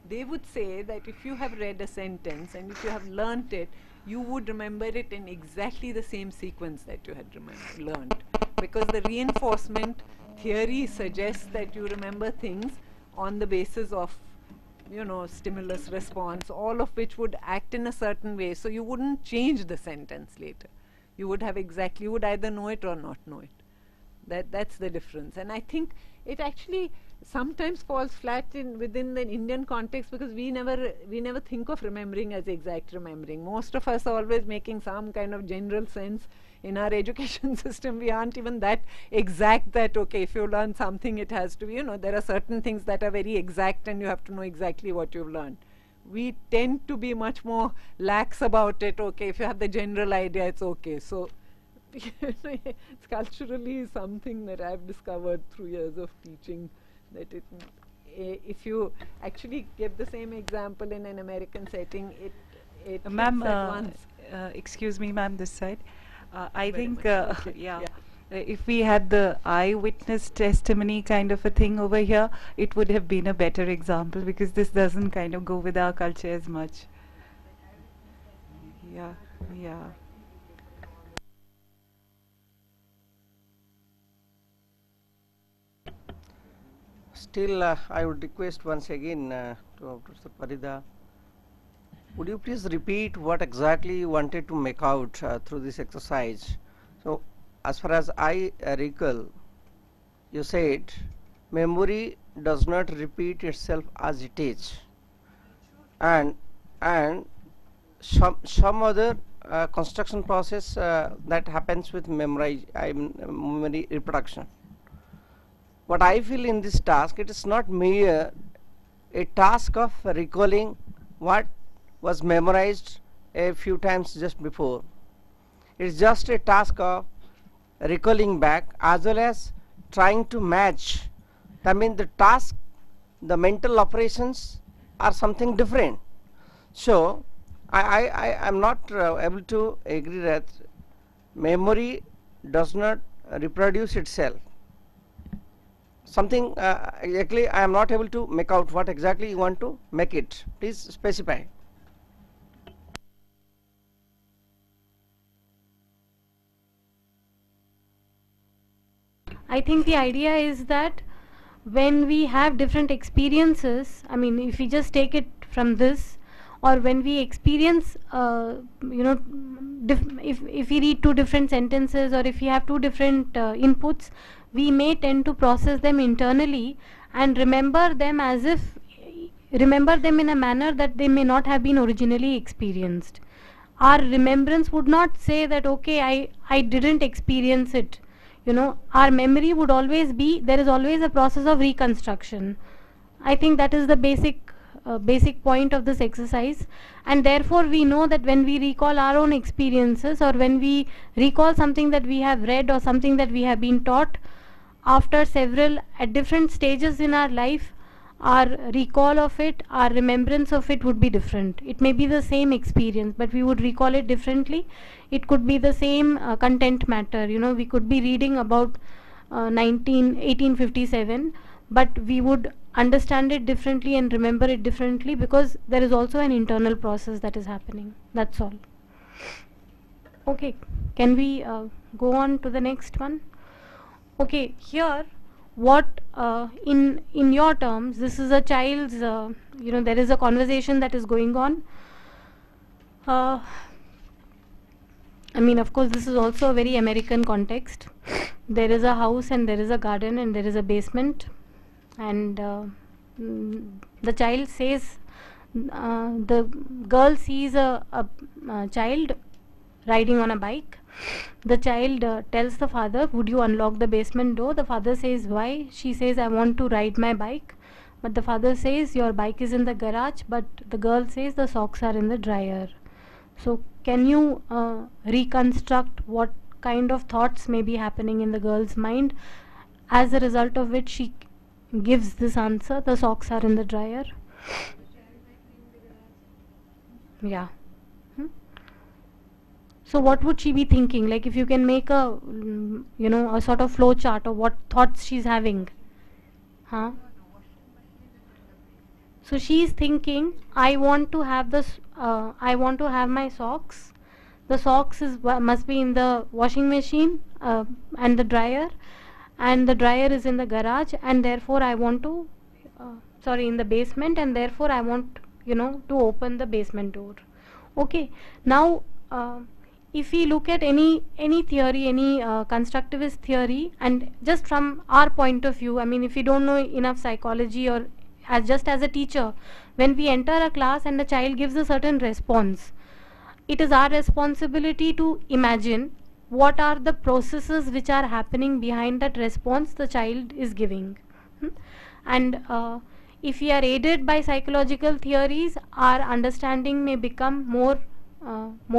they would say that if you have read a sentence and if you have learnt it, you would remember it in exactly the same sequence that you had learnt, because the reinforcement theory suggests that you remember things on the basis of, you know, stimulus response, all of which would act in a certain way, so you wouldn't change the sentence later. You would have exactly, you would either know it or not know it. That's the difference. And I think it actually sometimes falls flat within the Indian context, because we never think of remembering as exact remembering. Most of us are always making some kind of general sense. In our education system, we aren't even that exact that, okay, if you learn something, it has to be, you know, there are certain things that are very exact and you have to know exactly what you've learned. We tend to be much more lax about it. Okay, if you have the general idea, it's okay. So it's culturally something that I've discovered through years of teaching, that if you actually give the same example in an American setting, it ma'am, at once. excuse me, ma'am, this side. I Very think, much. yeah, if we had the eyewitness testimony kind of a thing over here, it would have been a better example, because this doesn't kind of go with our culture as much. Yeah, yeah. Still, I would request once again to Professor Farida, would you please repeat what exactly you wanted to make out through this exercise? So, as far as I recall, you said memory does not repeat itself as it is, and some other construction process that happens with memory reproduction. What I feel in this task, it is not mere a task of recalling what was memorized a few times just before. It is just a task of recalling back, as well as trying to match. I mean, the task, the mental operations are something different. So I am not able to agree that memory does not reproduce itself. Something exactly I am not able to make out what exactly you want to make it. Please specify. I think the idea is that when we have different experiences, I mean, if we just take it from this, or when we experience, you know, if we read two different sentences, or if we have two different inputs, we may tend to process them internally and remember them in a manner that they may not have been originally experienced. Our remembrance would not say that, okay, I didn't experience it. You know, our memory would always be, there is always a process of reconstruction. I think that is the basic point of this exercise, and therefore we know that when we recall our own experiences, or when we recall something that we have read or something that we have been taught, after several at different stages in our life, our recall of it, our remembrance of it would be different. It may be the same experience, but we would recall it differently. It could be the same content matter. You know, we could be reading about 1857, but we would understand it differently and remember it differently, because there is also an internal process that is happening. That's all. Okay, can we go on to the next one? Okay, here what in your terms, this is a child's you know, there is a conversation that is going on. I mean, of course, this is also a very American context. There is a house and there is a garden and there is a basement, and the child says, the girl sees a child riding on a bike. The child tells the father, would you unlock the basement door? The father says, why? She says, I want to ride my bike. But the father says, your bike is in the garage. But the girl says, the socks are in the dryer. So can you reconstruct what kind of thoughts may be happening in the girl's mind, as a result of which she gives this answer, the socks are in the dryer? Yeah. So what would she be thinking? Like, if you can make a, you know, a sort of flow chart of what thoughts she's having. Huh? So she is thinking, I want to have this, I want to have my socks. The socks must be in the washing machine and the dryer, and the dryer is in the garage, and therefore I want to, sorry, in the basement, and therefore I want, you know, to open the basement door. Okay. Now, if we look at any theory, any constructivist theory, and just from our point of view, I mean, if we don't know enough psychology, or just as a teacher, when we enter a class and the child gives a certain response, it is our responsibility to imagine what are the processes which are happening behind that response the child is giving. And if we are aided by psychological theories, our understanding may become more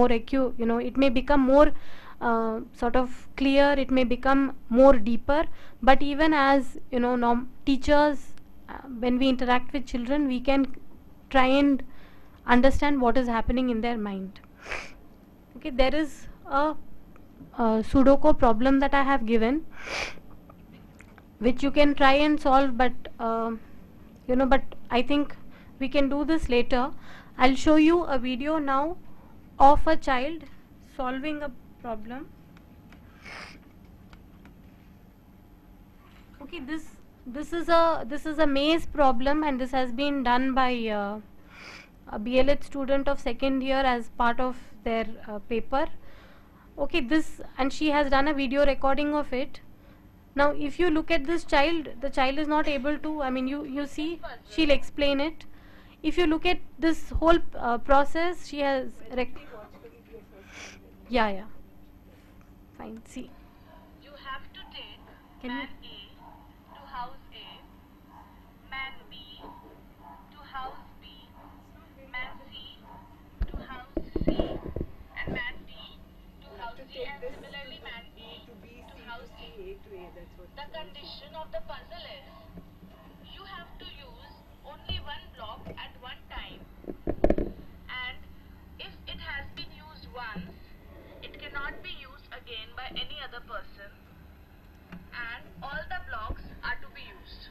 acute, you know, it may become more sort of clear, it may become more deeper. But even as, you know, teachers, when we interact with children, we can try and understand what is happening in their mind. Okay, there is a Sudoku problem that I have given, which you can try and solve, but you know, but I think we can do this later. I'll show you a video now of a child solving a problem. Okay, this is a maze problem, and this has been done by a BLH student of second year as part of their paper. Okay, this, and she has done a video recording of it. Now, if you look at this child, the child is not able to, I mean, you see, she'll explain it. If you look at this whole process, she has yeah, fine, see. You have to take Can man A to house A, man B to house B, man C to house C, and man D to house D, and similarly man E to house E. The condition of the puzzle is, you have to use only one block at one time, and if it has been used once, it cannot be used again by any other person, and all the blocks are to be used.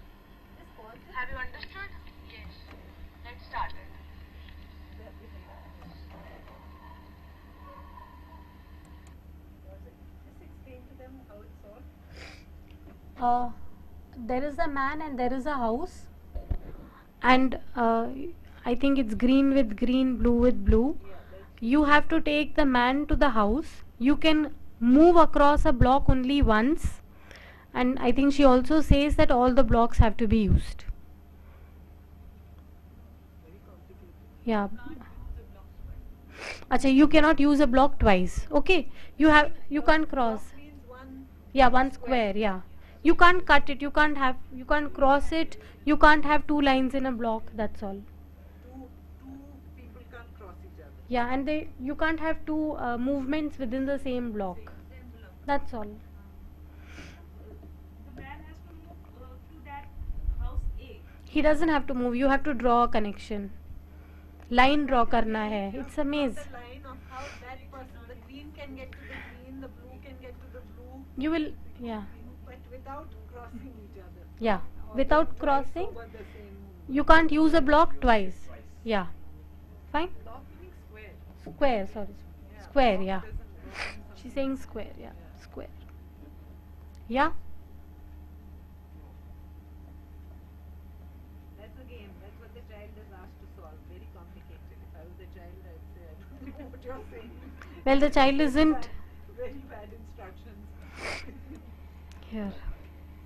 Have you understood? Yes. Let's start it. There is a man and there is a house, and I think it's green with green, blue with blue. You have to take the man to the house. You can move across a block only once, and I think she also says that all the blocks have to be used. Yeah. Acha, you cannot use a block twice. Okay, you can't cross. Yeah, one square. Yeah, you can't cut it. You can't cross it. You can't have two lines in a block. That's all. Yeah, and you can't have two movements within the same block. That's all. The man has to move to that house A. He doesn't have to move. You have to draw a connection. Line draw करना है. It's a maze. The line of how that person, the green can get to the green, the blue can get to the blue. You will, yeah. But without crossing each other. Yeah. Or Without twice crossing, over the same. you can't use a block twice. Yeah. Fine. Block meaning square. Square, sorry. Yeah, Square, block yeah. doesn't go in She's saying square, yeah. Square. Yeah. That's a game. That's what the child is asked to solve. Very complicated. If I was a child, I'd say, I don't know what you're saying. Well, the child isn't Very bad instructions. here.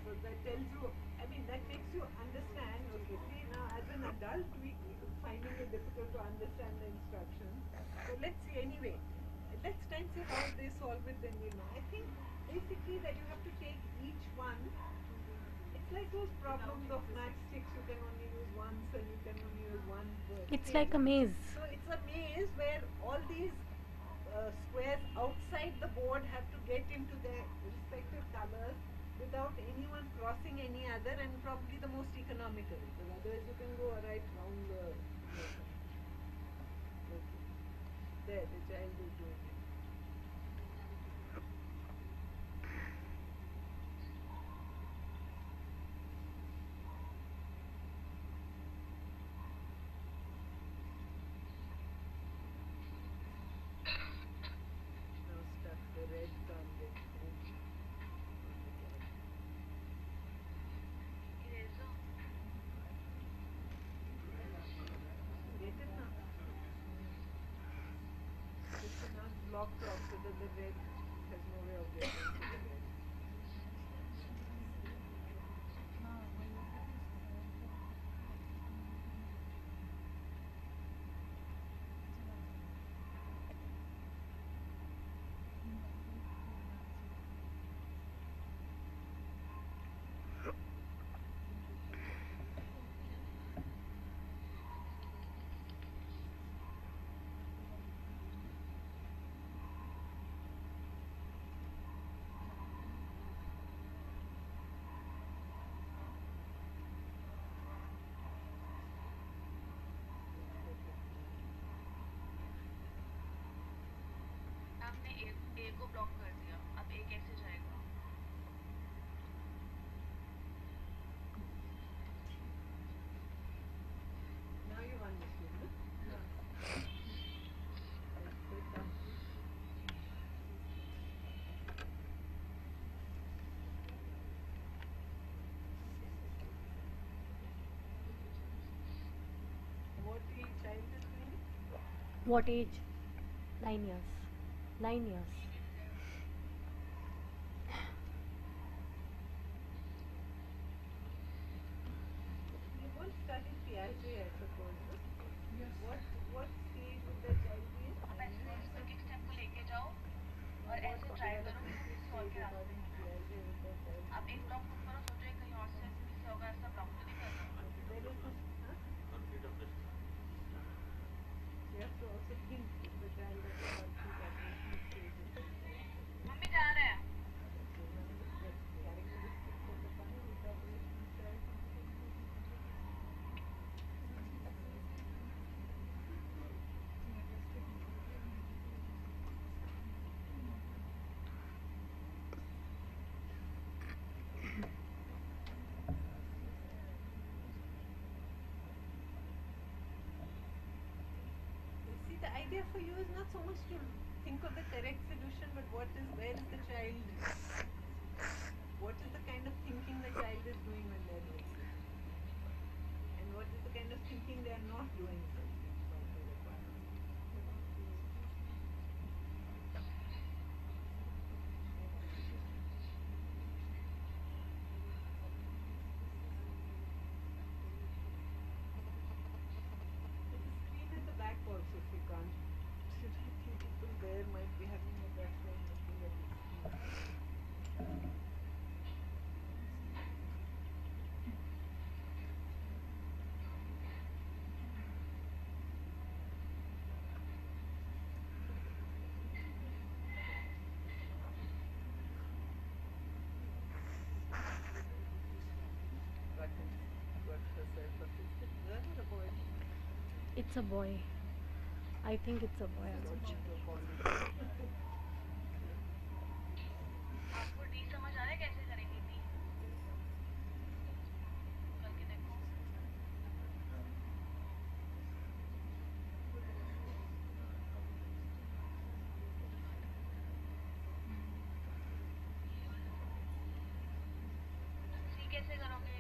So that tells you, I mean, that makes you understand. Okay, see, now as an adult, we finding it difficult to understand the instructions. So let's see anyway. Let's try and see how they solve it, then we know. I think basically that you have to take each one. It's like those problems of matchsticks. You can only use once and you can only use one. It's like a maze. So it's a maze where all these squares outside the board have to get into their respective colors without anyone crossing any other, and probably the most economical, because otherwise you can go right round the there, the child is doing it. Now stuck the red on the get it now? It's not blocked off so that the red has no way of getting to the red. आपने ए को block कर दिया, अब ए कैसे जाएगा? Now you understood, no? What age child is doing it? What age? 9 years. 9 years. You won't study Piaget, I suppose, no? Yes. What stage would that child be in? अब ऐसे एक स्टेप को लेके जाओ और ऐसे ट्राई करो solve के रास्ते में। अब एक ब्लॉक बुक करो, सोचो कहीं और से ऐसे मिस होगा, ऐसा ब्लॉक तो नहीं करना। You have to also think the child of the mummy जा रहे हैं। See, the idea for you is not so much to think of the correct solution, but where is the child? What is the kind of thinking the child is doing when they're doing it? And what is the kind of thinking they are not doing? Screen at the back also, if you can't. People there might be having a rough time looking at the screen. It's a boy. I think it's a boy. I'm not sure. आपको D समझ आ रहा है कैसे करेंगे D करके देखो सी कैसे करोगे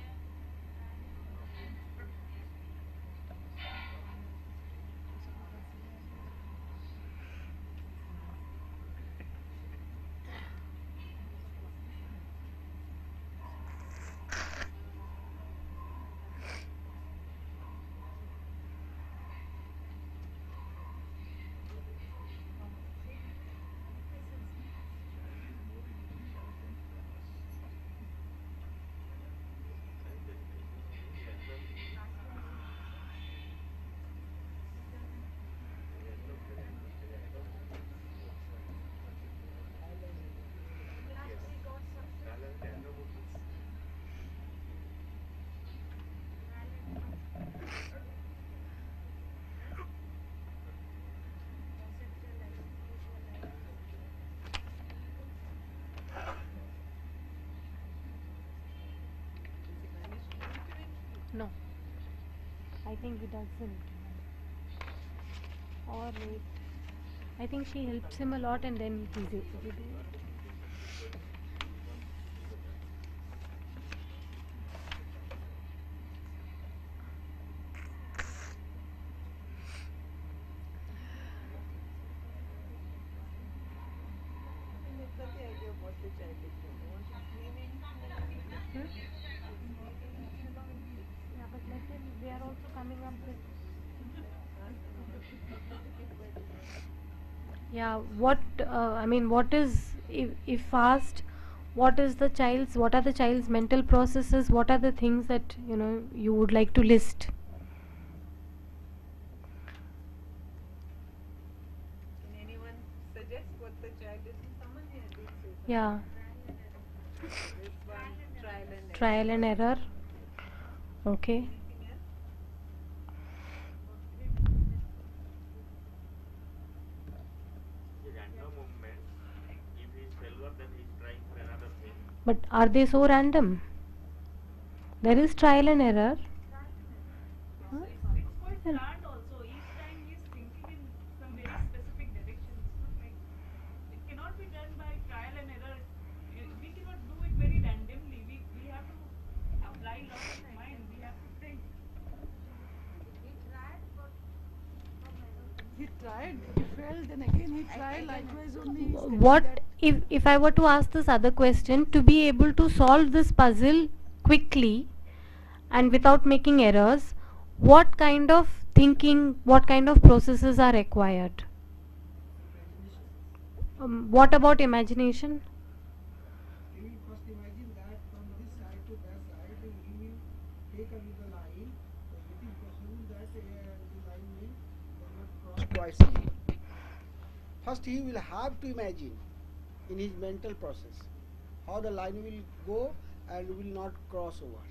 No. I think he doesn't. Or wait. I think she helps him a lot and then he's able to do it. Yeah, but let them, they are also coming up with. Yeah, what I mean, what is, if asked, what is the child's, what are the child's mental processes? What are the things that you would like to list? Can anyone suggest what the child is? Someone here did say something. Yeah, This one, trial and error. trial and error. Okay. Anything else? Random movement. If he is failure, then he is trying for another thing. But are they so random? There is trial and error. Huh? It's quite planned also. Each time he is thinking in some very specific direction. It's not like it cannot be done by trial and error. We cannot do it very randomly. We have to apply lots of mind. We have to think. He tried, he failed, then again he tried, likewise only. he studied What that. if I were to ask this other question, to be able to solve this puzzle quickly and without making errors, what kind of thinking, what kind of processes are required? What about imagination? He will first imagine that from this side to that side, he will take another line. So it is possible that the line will not cross twice again. First, he will have to imagine in his mental process how the line will go and will not cross over.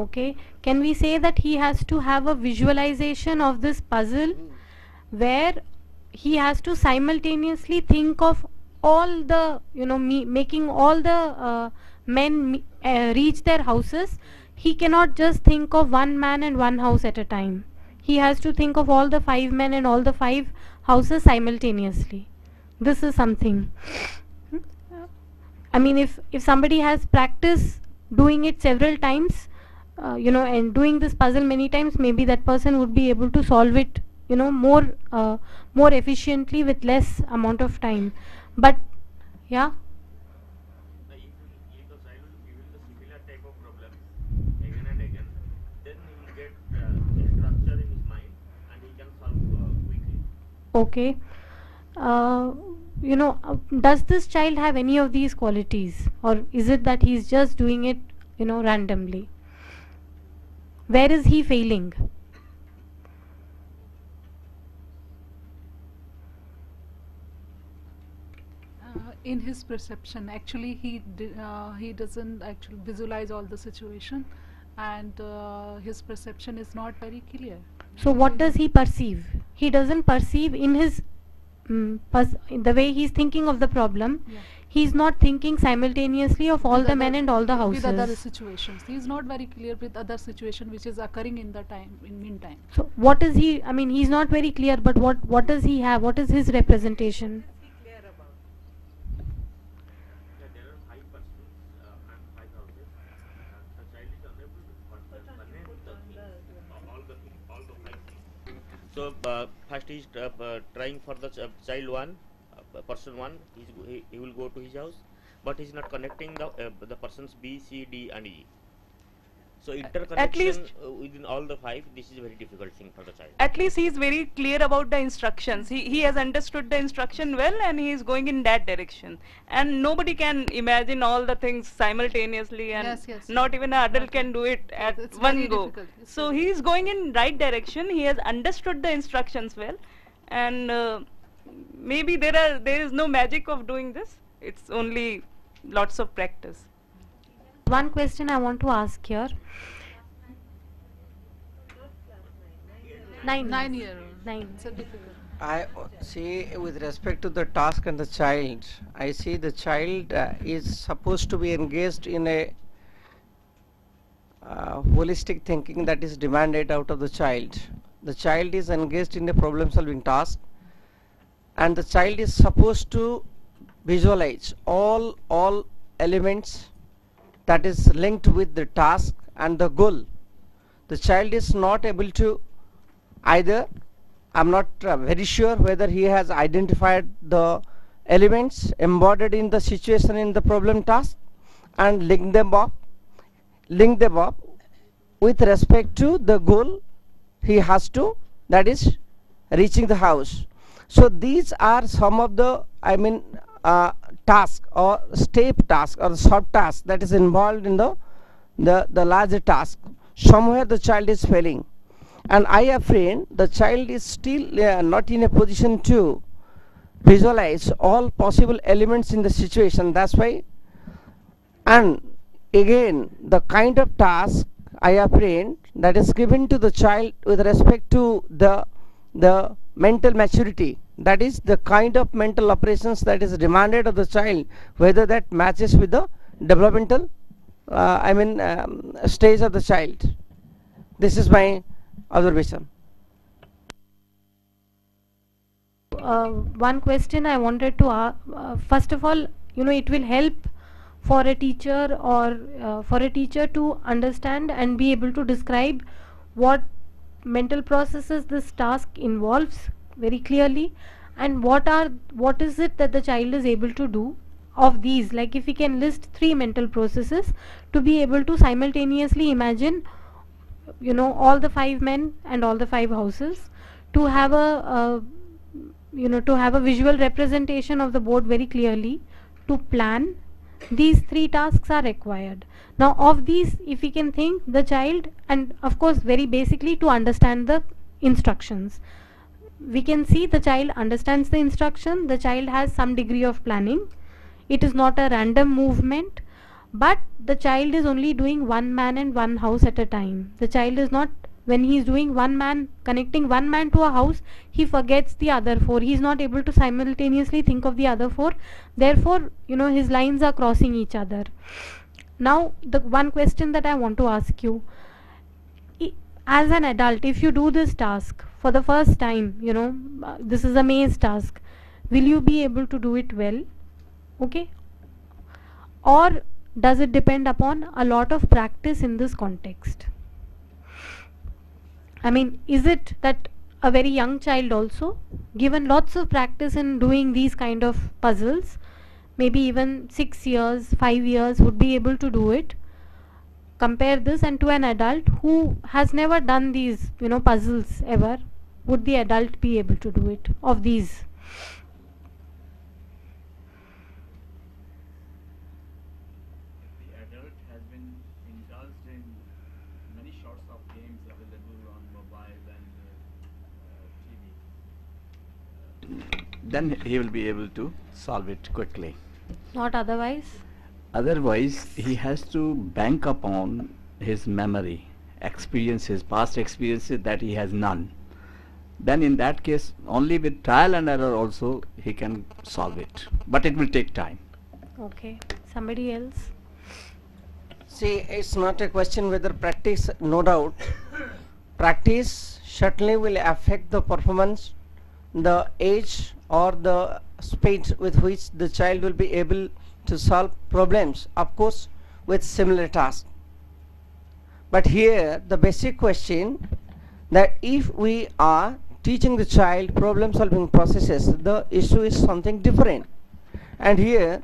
Okay, can we say that he has to have a visualization of this puzzle where he has to simultaneously think of all the, making all the men reach their houses? He cannot just think of one man and one house at a time. He has to think of all the 5 men and all the 5 houses simultaneously. This is something. I mean, if somebody has practice doing it several times, and doing this puzzle many times, maybe that person would be able to solve it, more efficiently with less amount of time. But yeah. If the child will given the similar type of problem again and again, then he will get a structure in his mind and he can solve quickly. Okay. Does this child have any of these qualities, or is it that he's just doing it, randomly? Where is he failing? In his perception, actually he doesn't actually visualize all the situation, and his perception is not very clear. So what does he perceive? He doesn't perceive in his in the way he's thinking of the problem. Yeah. He's not thinking simultaneously of all With the other- men and all the with other houses. situations. He is not very clear with other situation which is occurring in the time, in meantime. So what is he, I mean, he's not very clear, but what does he have? What is his representation? So first he is trying for the child one, person one. He will go to his house, but he is not connecting the persons B, C, D, and E. So interconnection within all the five, this is a very difficult thing for the child. At least he is very clear about the instructions. He has understood the instruction well, and he is going in that direction. And nobody can imagine all the things simultaneously, and Yes. not even an adult can do it at It's one very go. difficult. It's So he is going in right direction. He has understood the instructions well, and maybe there is no magic of doing this. It's only lots of practice. One question I want to ask here. 9-year-old. 9. It's a difficult. I see with respect to the task and the child, I see the child is supposed to be engaged in a holistic thinking that is demanded out of the child. The child is engaged in a problem solving task, and the child is supposed to visualize all elements that is linked with the task and the goal. The child is not able to either, I'm not very sure whether he has identified the elements embodied in the situation in the problem task and link them up with respect to the goal he has to, that is reaching the house. So these are some of the, task or step task or sub task that is involved in the larger task. Somewhere the child is failing, and I afraid the child is still not in a position to visualize all possible elements in the situation. That's why, and again, the kind of task I afraid that is given to the child with respect to the mental maturity, that is the kind of mental operations that is demanded of the child, whether that matches with the developmental stage of the child. This is my observation. One question I wanted to ask, first of all, it will help for a teacher or for a teacher to understand and be able to describe what mental processes this task involves very clearly, and what is it that the child is able to do of these. Like if we can list 3 mental processes to be able to simultaneously imagine all the 5 men and all the 5 houses, to have a visual representation of the board very clearly, to plan. These 3 tasks are required. Now of these, if we can think, the child, and of course very basically to understand the instructions, we can see the child understands the instruction, the child has some degree of planning, it is not a random movement, but the child is only doing one man and one house at a time. The child is not, when he is doing one man, connecting one man to a house, he forgets the other 4. He is not able to simultaneously think of the other 4. Therefore, his lines are crossing each other. Now, the one question that I want to ask you, as an adult, if you do this task for the first time, this is a maze task, will you be able to do it well? Okay? Or does it depend upon a lot of practice in this context? I mean, is it that a very young child also, given lots of practice in doing these kind of puzzles, maybe even 6 years, 5 years, would be able to do it? Compare this and to an adult who has never done these, puzzles ever. Would the adult be able to do it, of these? Then he will be able to solve it quickly. Not otherwise? Otherwise, he has to bank upon his memory experiences, past experiences that he has none, then in that case only with trial and error also he can solve it, but it will take time. Okay, somebody else? See, it's not a question whether practice, no doubt. Practice certainly will affect the performance, the age or the speed with which the child will be able to solve problems, of course with similar tasks. But here the basic question, that if we are teaching the child problem solving processes, the issue is something different. And here,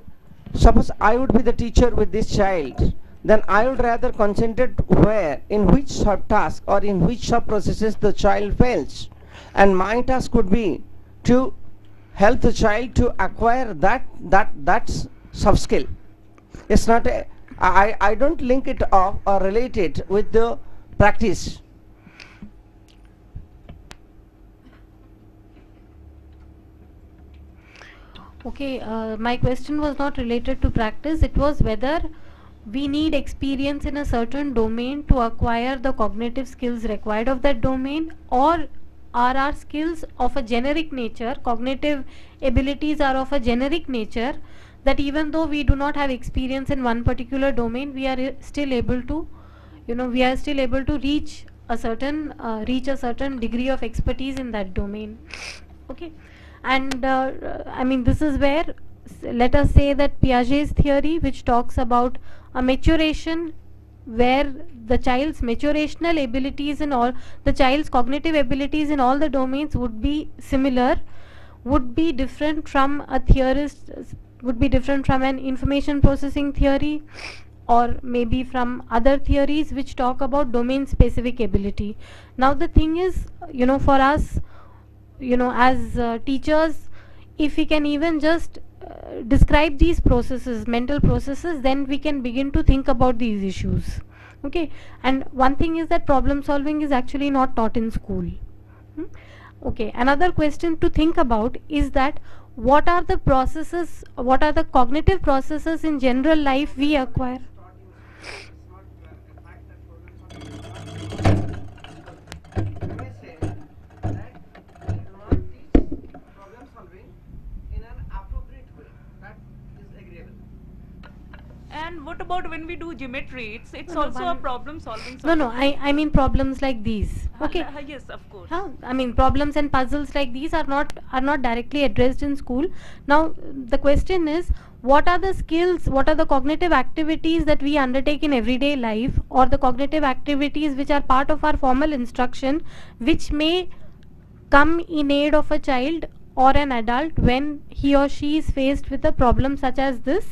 suppose I would be the teacher with this child, then I would rather concentrate where, in which subtask or in which sub processes the child fails, and my task would be to help the child to acquire that soft skill. It's not a, I don't link it up or relate it with the practice. Okay, my question was not related to practice. It was whether we need experience in a certain domain to acquire the cognitive skills required of that domain, or are our skills of a generic nature, cognitive abilities are of a generic nature, that even though we do not have experience in one particular domain, we are still able to, we are still able to reach a certain degree of expertise in that domain. Okay. And I mean, this is where, let us say that Piaget's theory, which talks about a maturation where the child's maturational abilities in all, the child's cognitive abilities in all the domains would be similar, would be different from a theorist, would be different from an information processing theory, or maybe from other theories which talk about domain specific ability. Now the thing is, for us, as teachers, if we can even just describe these processes, mental processes, then we can begin to think about these issues. Okay, and one thing is that problem solving is actually not taught in school. Okay, another question to think about is that what are the processes, what are the cognitive processes in general life we acquire? And what about when we do geometry? It's also a problem solving. No, I mean problems like these. Okay. Yes, of course. I mean problems and puzzles like these are not directly addressed in school. Now the question is, what are the skills, what are the cognitive activities that we undertake in everyday life, or the cognitive activities which are part of our formal instruction, which may come in aid of a child or an adult when he or she is faced with a problem such as this?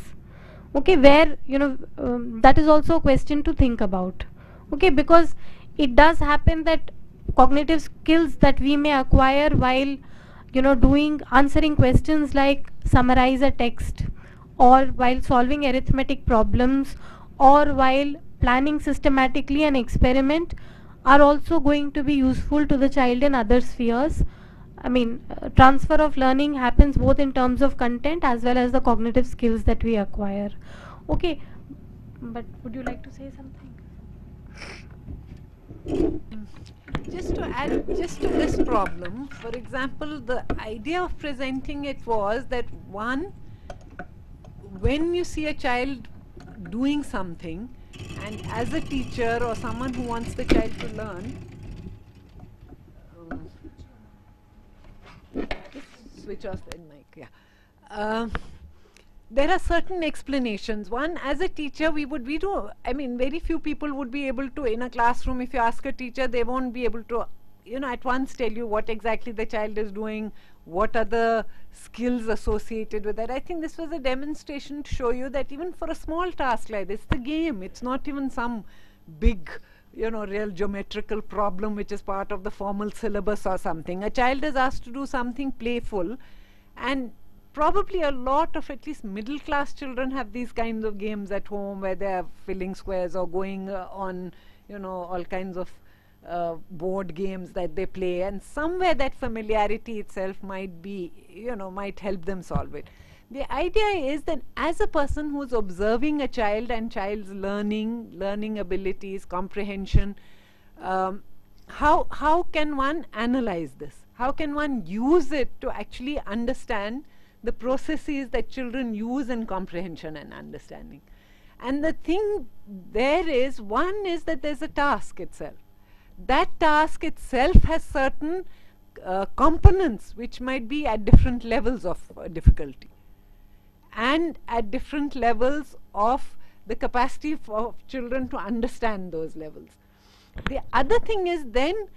Okay, where that is also a question to think about. Okay, because it does happen that cognitive skills that we may acquire while answering questions like summarize a text, or while solving arithmetic problems, or while planning systematically an experiment, are also going to be useful to the child in other spheres. I mean, transfer of learning happens both in terms of content as well as the cognitive skills that we acquire. Okay, but would you like to say something? Just to add just to this problem, for example, the idea of presenting it was that, one, when you see a child doing something, and as a teacher or someone who wants the child to learn, switch off the mic, yeah. There are certain explanations. One, as a teacher, very few people would be able to, in a classroom, if you ask a teacher, they won't be able to, at once tell you what exactly the child is doing, what are the skills associated with that. I think this was a demonstration to show you that even for a small task like this, the game, it's not even some big, real geometrical problem which is part of the formal syllabus or something. A child is asked to do something playful, and probably a lot of at least middle class children have these kinds of games at home where they are filling squares or going on, all kinds of board games that they play, and somewhere that familiarity itself might be, might help them solve it. The idea is that as a person who's observing a child and child's learning abilities, comprehension, how can one analyze this? How can one use it to actually understand the processes that children use in comprehension and understanding? And the thing there is, one is that there's a task itself. That task itself has certain components which might be at different levels of difficulty and at different levels of the capacity for children to understand those levels. The other thing is then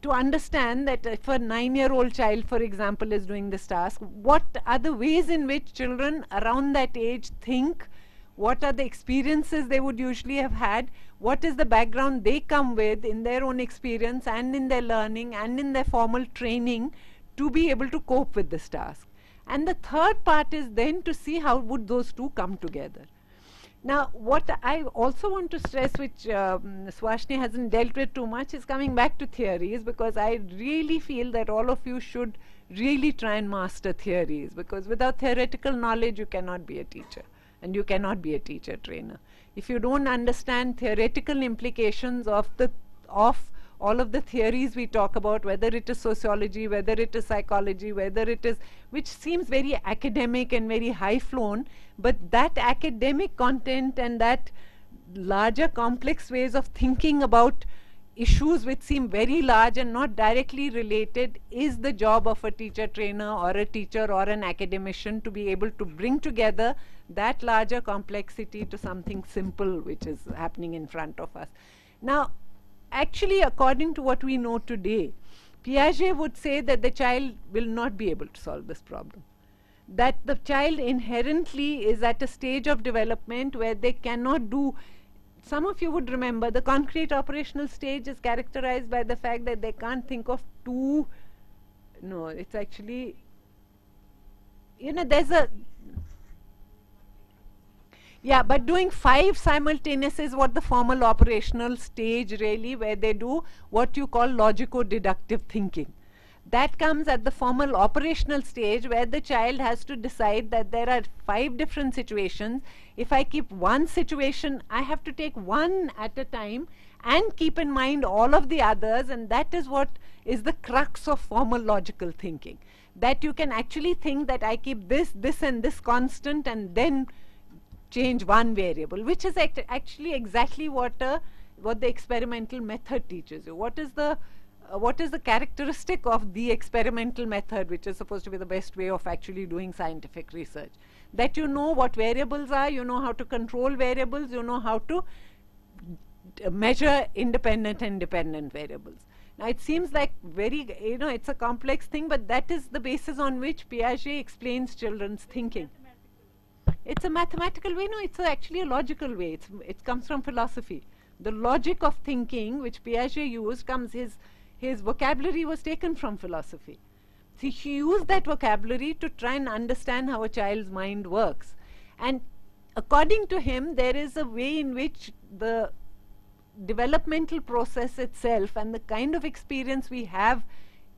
to understand that if a 9-year-old child, for example, is doing this task, what are the ways in which children around that age think, what are the experiences they would usually have had, what is the background they come with in their own experience and in their learning and in their formal training to be able to cope with this task. And the third part is then to see how would those two come together. Now, what I also want to stress, which Suvasini hasn't dealt with too much, is coming back to theories, because I really feel that all of you should really try and master theories, because without theoretical knowledge you cannot be a teacher and you cannot be a teacher trainer. If you don't understand theoretical implications of all of the theories we talk about, whether it is sociology, whether it is psychology, whether it is, which seems very academic and very high flown, but that academic content and that larger complex ways of thinking about issues which seem very large and not directly related is the job of a teacher trainer or a teacher or an academician, to be able to bring together that larger complexity to something simple which is happening in front of us. Now, actually, according to what we know today, Piaget would say that the child will not be able to solve this problem. That the child inherently is at a stage of development where they cannot do. Some of you would remember the concrete operational stage is characterized by the fact that they can't think of two. No, it's actually, there's a. Yeah, but doing 5 simultaneous is what the formal operational stage really, where they do what you call logico-deductive thinking. That comes at the formal operational stage, where the child has to decide that there are 5 different situations. If I keep one situation, I have to take one at a time and keep in mind all of the others, and that is what is the crux of formal logical thinking. That you can actually think that I keep this, this and this constant and then change one variable, which is actually exactly what the experimental method teaches you. What is the characteristic of the experimental method, which is supposed to be the best way of actually doing scientific research? That you know what variables are, you know how to control variables, you know how to measure independent and dependent variables. Now, it seems like very, it's a complex thing, but that is the basis on which Piaget explains children's thinking. It's a mathematical way. No, it's actually a logical way. It comes from philosophy. The logic of thinking, which Piaget used, his vocabulary was taken from philosophy. See, he used that vocabulary to try and understand how a child's mind works. And according to him, there is a way in which the developmental process itself and the kind of experience we have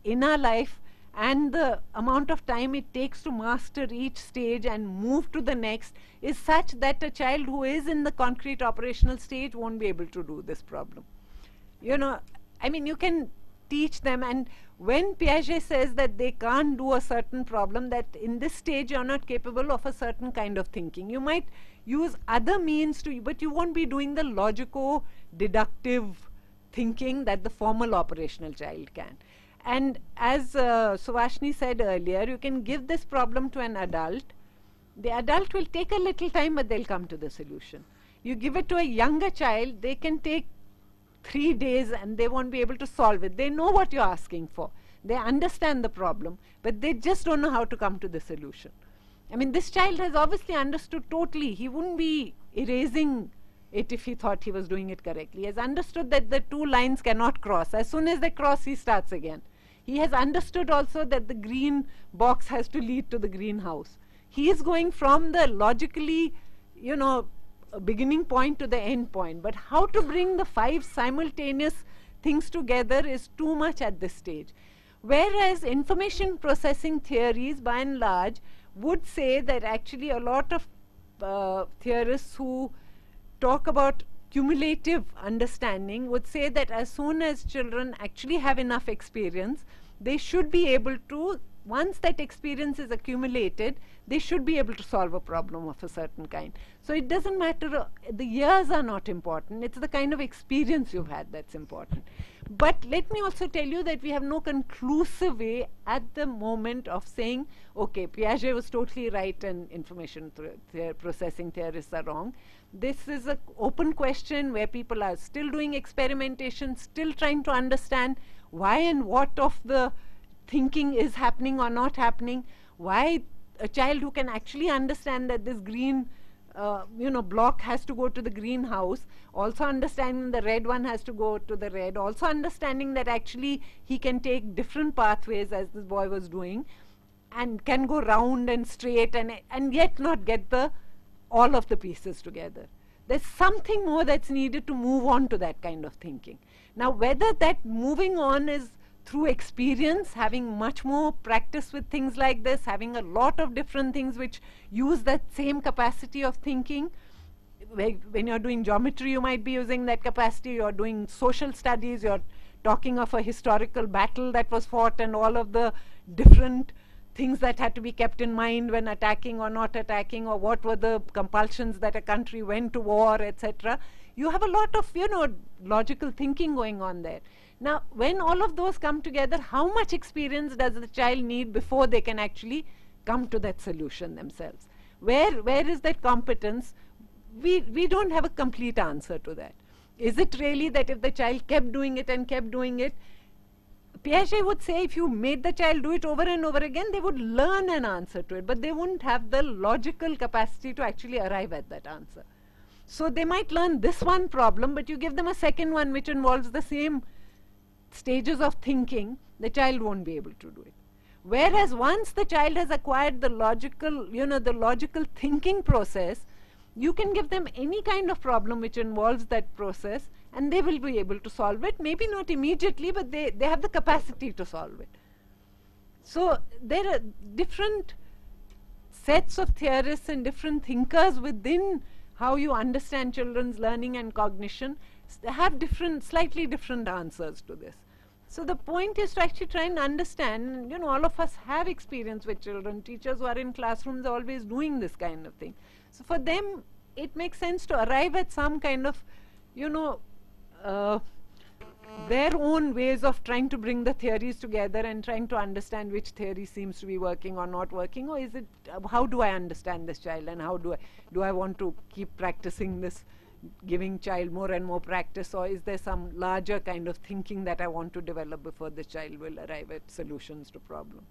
in our life and the amount of time it takes to master each stage and move to the next is such that a child who is in the concrete operational stage won't be able to do this problem. I mean, you can teach them, and when Piaget says that they can't do a certain problem, that in this stage you're not capable of a certain kind of thinking. You might use other means but you won't be doing the logico-deductive thinking that the formal operational child can. And as Suvasini said earlier, you can give this problem to an adult. The adult will take a little time, but they'll come to the solution. You give it to a younger child, they can take 3 days and they won't be able to solve it. They know what you're asking for. They understand the problem, but they just don't know how to come to the solution. I mean, this child has obviously understood totally. He wouldn't be erasing it if he thought he was doing it correctly. He has understood that the 2 lines cannot cross. As soon as they cross, he starts again. He has understood also that the green box has to lead to the green house. He is going from the logically, beginning point to the end point. But how to bring the 5 simultaneous things together is too much at this stage. Whereas information processing theories, by and large, would say that actually a lot of theorists who talk about cumulative understanding would say that as soon as children actually have enough experience, they should be able to, once that experience is accumulated, they should be able to solve a problem of a certain kind. So it doesn't matter, the years are not important, it's the kind of experience you've had that's important. But let me also tell you that we have no conclusive way at the moment of saying, okay, Piaget was totally right and information processing theorists are wrong. This is an open question where people are still doing experimentation, still trying to understand why and what of the thinking is happening or not happening, why a child who can actually understand that this green block has to go to the greenhouse, also understanding the red one has to go to the red, also understanding that actually he can take different pathways as this boy was doing and can go round and straight and yet not get all of the pieces together. There's something more that's needed to move on to that kind of thinking. Now, whether that moving on is through experience, having much more practice with things like this, having a lot of different things which use that same capacity of thinking. When you're doing geometry, you might be using that capacity. You're doing social studies, you're talking of a historical battle that was fought and all of the different things that had to be kept in mind when attacking or not attacking, or what were the compulsions that a country went to war, etc. You have a lot of, logical thinking going on there. Now, when all of those come together, how much experience does the child need before they can actually come to that solution themselves? Where is that competence? We don't have a complete answer to that. Is it really that if the child kept doing it and kept doing it, Piaget would say if you made the child do it over and over again, they would learn an answer to it, but they wouldn't have the logical capacity to actually arrive at that answer. So they might learn this one problem, but you give them a second one which involves the same stages of thinking, the child won't be able to do it. Whereas once the child has acquired the logical, the logical thinking process, you can give them any kind of problem which involves that process and they will be able to solve it. Maybe not immediately, but they have the capacity to solve it. So there are different sets of theorists and different thinkers within how you understand children's learning and cognition have slightly different answers to this. So the point is to actually try and understand, all of us have experience with children. Teachers who are in classrooms are always doing this kind of thing. So for them, it makes sense to arrive at some kind of, their own ways of trying to bring the theories together and trying to understand which theory seems to be working or not working, or is it, how do I understand this child, and how do I want to keep practicing this, giving child more and more practice, or is there some larger kind of thinking that I want to develop before the child will arrive at solutions to problems?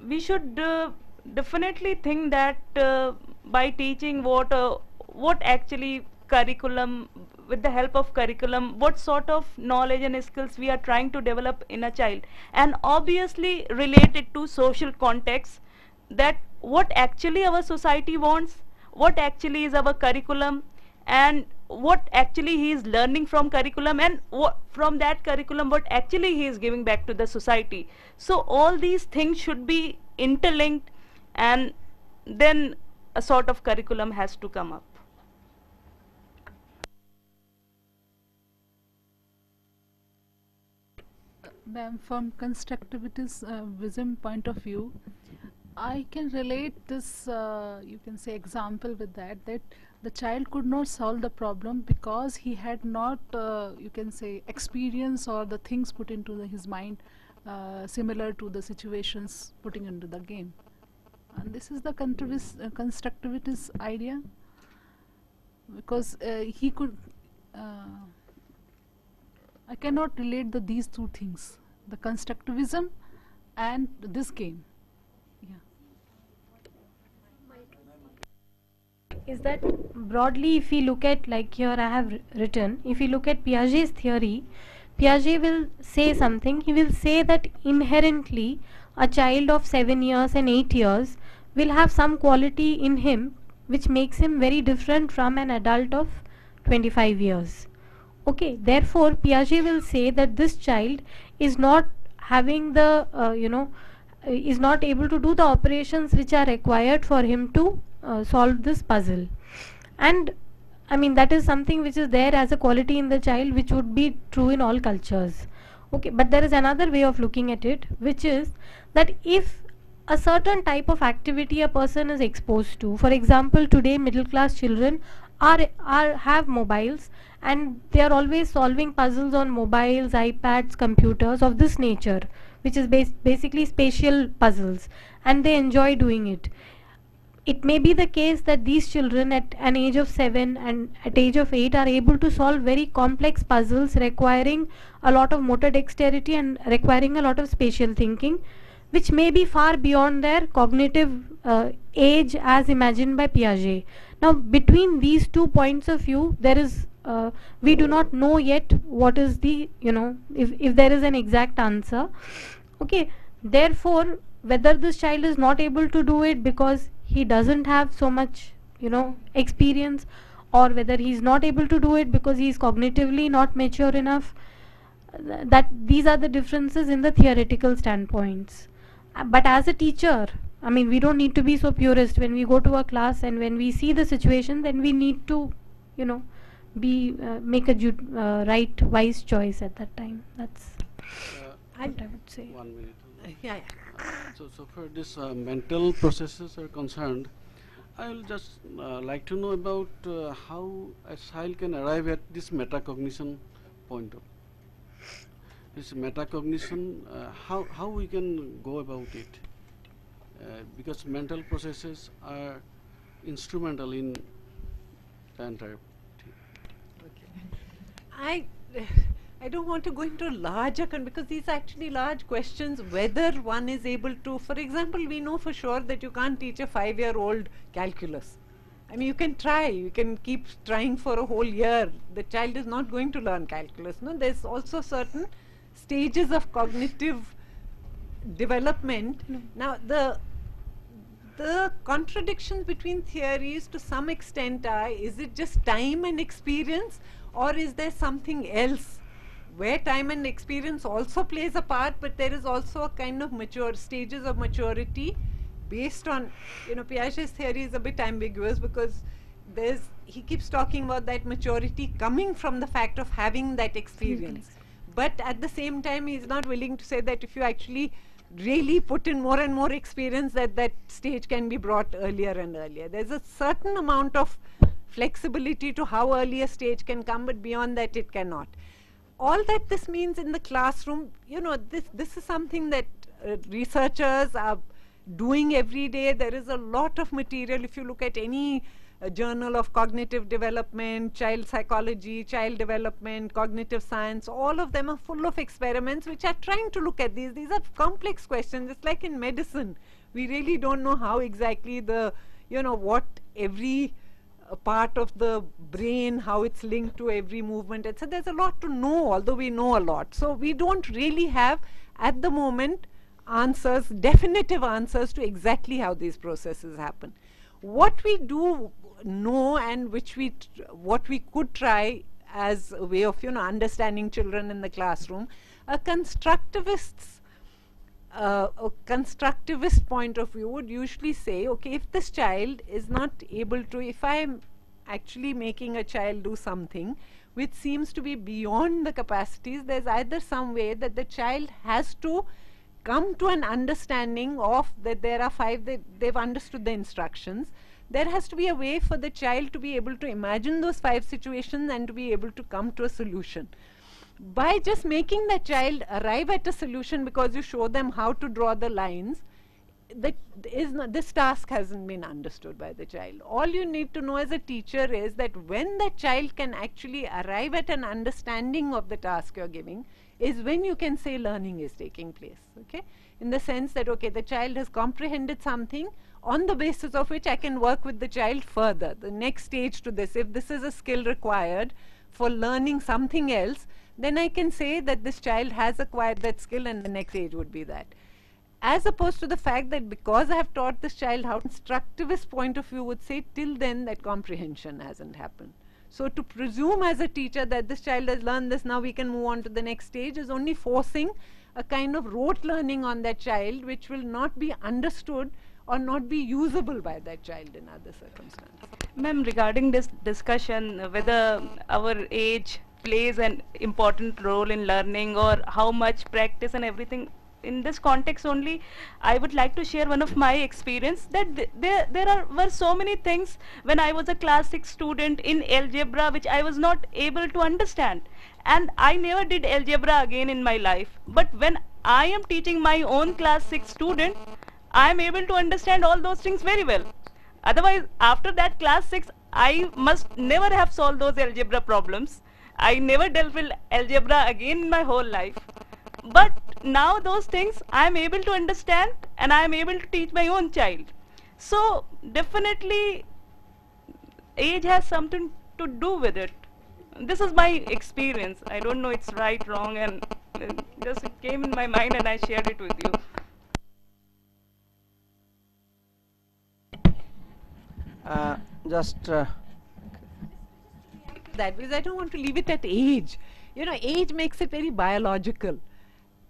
We should definitely think that by teaching what actually curriculum, with the help of curriculum, what sort of knowledge and skills we are trying to develop in a child, and obviously related to social context, that what actually our society wants, what actually is our curriculum, and what actually he is learning from curriculum, and from that curriculum what actually he is giving back to the society. So all these things should be interlinked, and then a sort of curriculum has to come up. Ma'am, from constructivism point of view, I can relate this, you can say, example with that the child could not solve the problem because he had not, you can say, experience or the things put into his mind similar to the situations putting into the game. And this is the constructivist idea, because he could I cannot relate these two things, the constructivism and this game. Is that broadly, if we look at, like here I have written, if we look at Piaget's theory, Piaget will say something. He will say that inherently a child of 7 years and 8 years will have some quality in him which makes him very different from an adult of 25 years. Okay, therefore Piaget will say that this child is not having the is not able to do the operations which are required for him to solve this puzzle. And I mean, that is something which is there as a quality in the child, which would be true in all cultures. Okay, but there is another way of looking at it, which is that if a certain type of activity a person is exposed to, for example, today middle class children have mobiles, and they are always solving puzzles on mobiles, iPads, computers of this nature, which is basically spatial puzzles, and they enjoy doing it. It may be the case that these children at an age of 7 and at age of 8 are able to solve very complex puzzles requiring a lot of motor dexterity and requiring a lot of spatial thinking, which may be far beyond their cognitive age as imagined by Piaget. Now, between these 2 points of view, there is we do not know yet what is the, if there is an exact answer. Okay, therefore whether this child is not able to do it because he doesn't have so much experience, or whether he is not able to do it because he is cognitively not mature enough, that these are the differences in the theoretical standpoints. But as a teacher, I mean, we don't need to be so purist. When we go to a class and when we see the situation, then we need to make a right, wise choice at that time. That's what I would say. 1 minute. Yeah. So for this mental processes are concerned, I will just like to know about how a child can arrive at this metacognition point of this metacognition. How we can go about it, because mental processes are instrumental in the entire thing. Okay. I don't want to go into larger because these are actually large questions, whether one is able to, for example, we know for sure that you can't teach a 5-year-old calculus. I mean, you can try, you can keep trying for a whole year. The child is not going to learn calculus. No, there's also certain stages of cognitive development. Now, the contradictions between theories to some extent are, is it just time and experience, or is there something else where time and experience also plays a part, but there is also a kind of stages of maturity based on, Piaget's theory is a bit ambiguous because he keeps talking about that maturity coming from the fact of having that experience. But at the same time, he's not willing to say that if you actually really put in more and more experience, that stage can be brought earlier and earlier. There's a certain amount of flexibility to how early a stage can come, but beyond that it cannot. All that this means in the classroom, this is something that researchers are doing every day. There is a lot of material. If you look at any journal of cognitive development, child psychology, child development, cognitive science, all of them are full of experiments which are trying to look at these. These are complex questions. It's like in medicine. We really don't know how exactly what every part of the brain, how it's linked to every movement, etc. There's a lot to know, although we know a lot. So we don't really have, at the moment, definitive answers to exactly how these processes happen. What we do know, and what we could try as a way of understanding children in the classroom, a constructivist point of view would usually say, okay, if this child is not able to, if I am actually making a child do something which seems to be beyond the capacities, there's either some way that the child has to come to an understanding of that there are 5, they've understood the instructions. There has to be a way for the child to be able to imagine those 5 situations and to be able to come to a solution. By just making the child arrive at a solution because you show them how to draw the lines, that is not, this task hasn't been understood by the child. All you need to know as a teacher is that when the child can actually arrive at an understanding of the task you're giving is when you can say learning is taking place, okay? In the sense that, okay, the child has comprehended something on the basis of which I can work with the child further. The next stage to this, if this is a skill required for learning something else, then I can say that this child has acquired that skill and the next stage would be that. As opposed to the fact that because I have taught this child how constructivist point of view would say till then that comprehension hasn't happened. So to presume as a teacher that this child has learned this, now we can move on to the next stage, is only forcing a kind of rote learning on that child which will not be understood or not be usable by that child in other circumstances. Ma'am, regarding this discussion, whether our age plays an important role in learning or how much practice and everything, in this context only, I would like to share one of my experience that were so many things when I was a class 6 student in algebra which I was not able to understand, and I never did algebra again in my life. But when I am teaching my own class 6 student, I am able to understand all those things very well. Otherwise, after that class 6, I must never have solved those algebra problems. I never dealt with algebra again in my whole life. But now those things I am able to understand and I am able to teach my own child. So definitely age has something to do with it. This is my experience. I don't know it's right, wrong, and just it came in my mind and I shared it with you. That because I don't want to leave it at age. You know, age makes it very biological.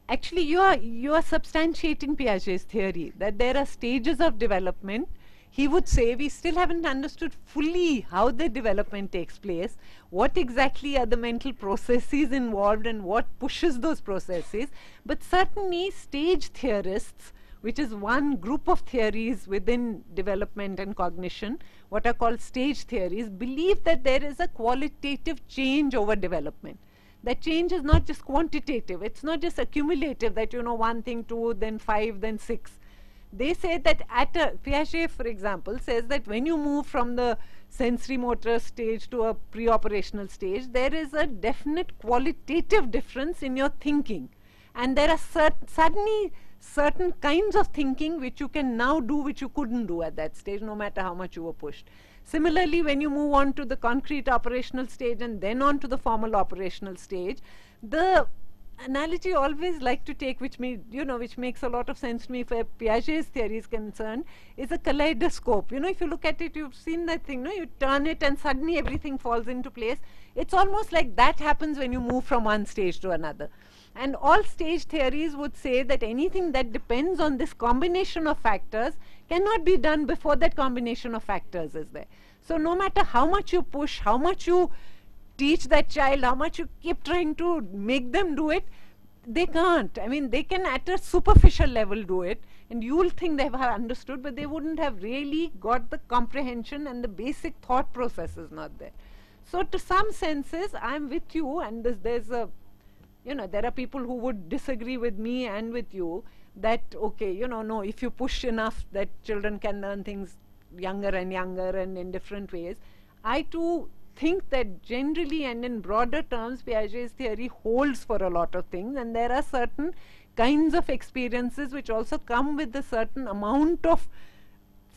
Actually, you are substantiating Piaget's theory that there are stages of development. He would say we still haven't understood fully how the development takes place, what exactly are the mental processes involved and what pushes those processes. But certainly stage theorists, which is one group of theories within development and cognition, what are called stage theories, believe that there is a qualitative change over development. That change is not just quantitative, it's not just accumulative, that you know one thing, two, then five, then six. They say that Piaget, for example, says that when you move from the sensory motor stage to a pre-operational stage, there is a definite qualitative difference in your thinking. And there are suddenly certain kinds of thinking which you can now do which you couldn't do at that stage, no matter how much you were pushed. Similarly, when you move on to the concrete operational stage and then on to the formal operational stage, the analogy I always like to take, which makes a lot of sense to me where Piaget's theory is concerned, is a kaleidoscope. You know, if you look at it, you've seen that thing, no? You turn it and suddenly everything falls into place. It's almost like that happens when you move from one stage to another. And all stage theories would say that anything that depends on this combination of factors cannot be done before that combination of factors is there. So no matter how much you push, how much you teach that child, how much you keep trying to make them do it, they can't. I mean, they can at a superficial level do it, and you'll think they have understood, but they wouldn't have really got the comprehension, and the basic thought process is not there. So to some senses, I'm with you, and there's a, there are people who would disagree with me and with you that, okay, no, if you push enough that children can learn things younger and younger and in different ways. I too think that generally and in broader terms, Piaget's theory holds for a lot of things, and there are certain kinds of experiences which also come with a certain amount of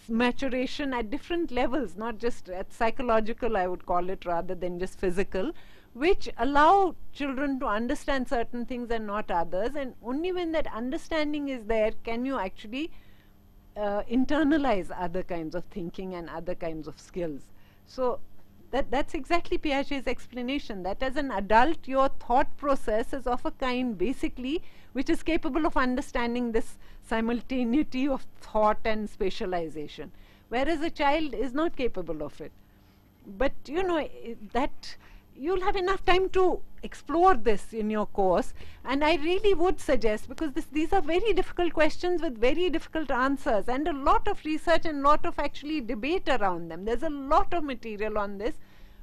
maturation at different levels, not just at psychological, I would call it, rather than just physical, which allow children to understand certain things and not others, and only when that understanding is there can you actually internalize other kinds of thinking and other kinds of skills. So that's exactly Piaget's explanation, that as an adult your thought process is of a kind basically which is capable of understanding this simultaneity of thought and spatialization, whereas a child is not capable of it. But that you'll have enough time to explore this in your course, and I really would suggest, because these are very difficult questions with very difficult answers, and a lot of research and lot of actually debate around them. There's a lot of material on this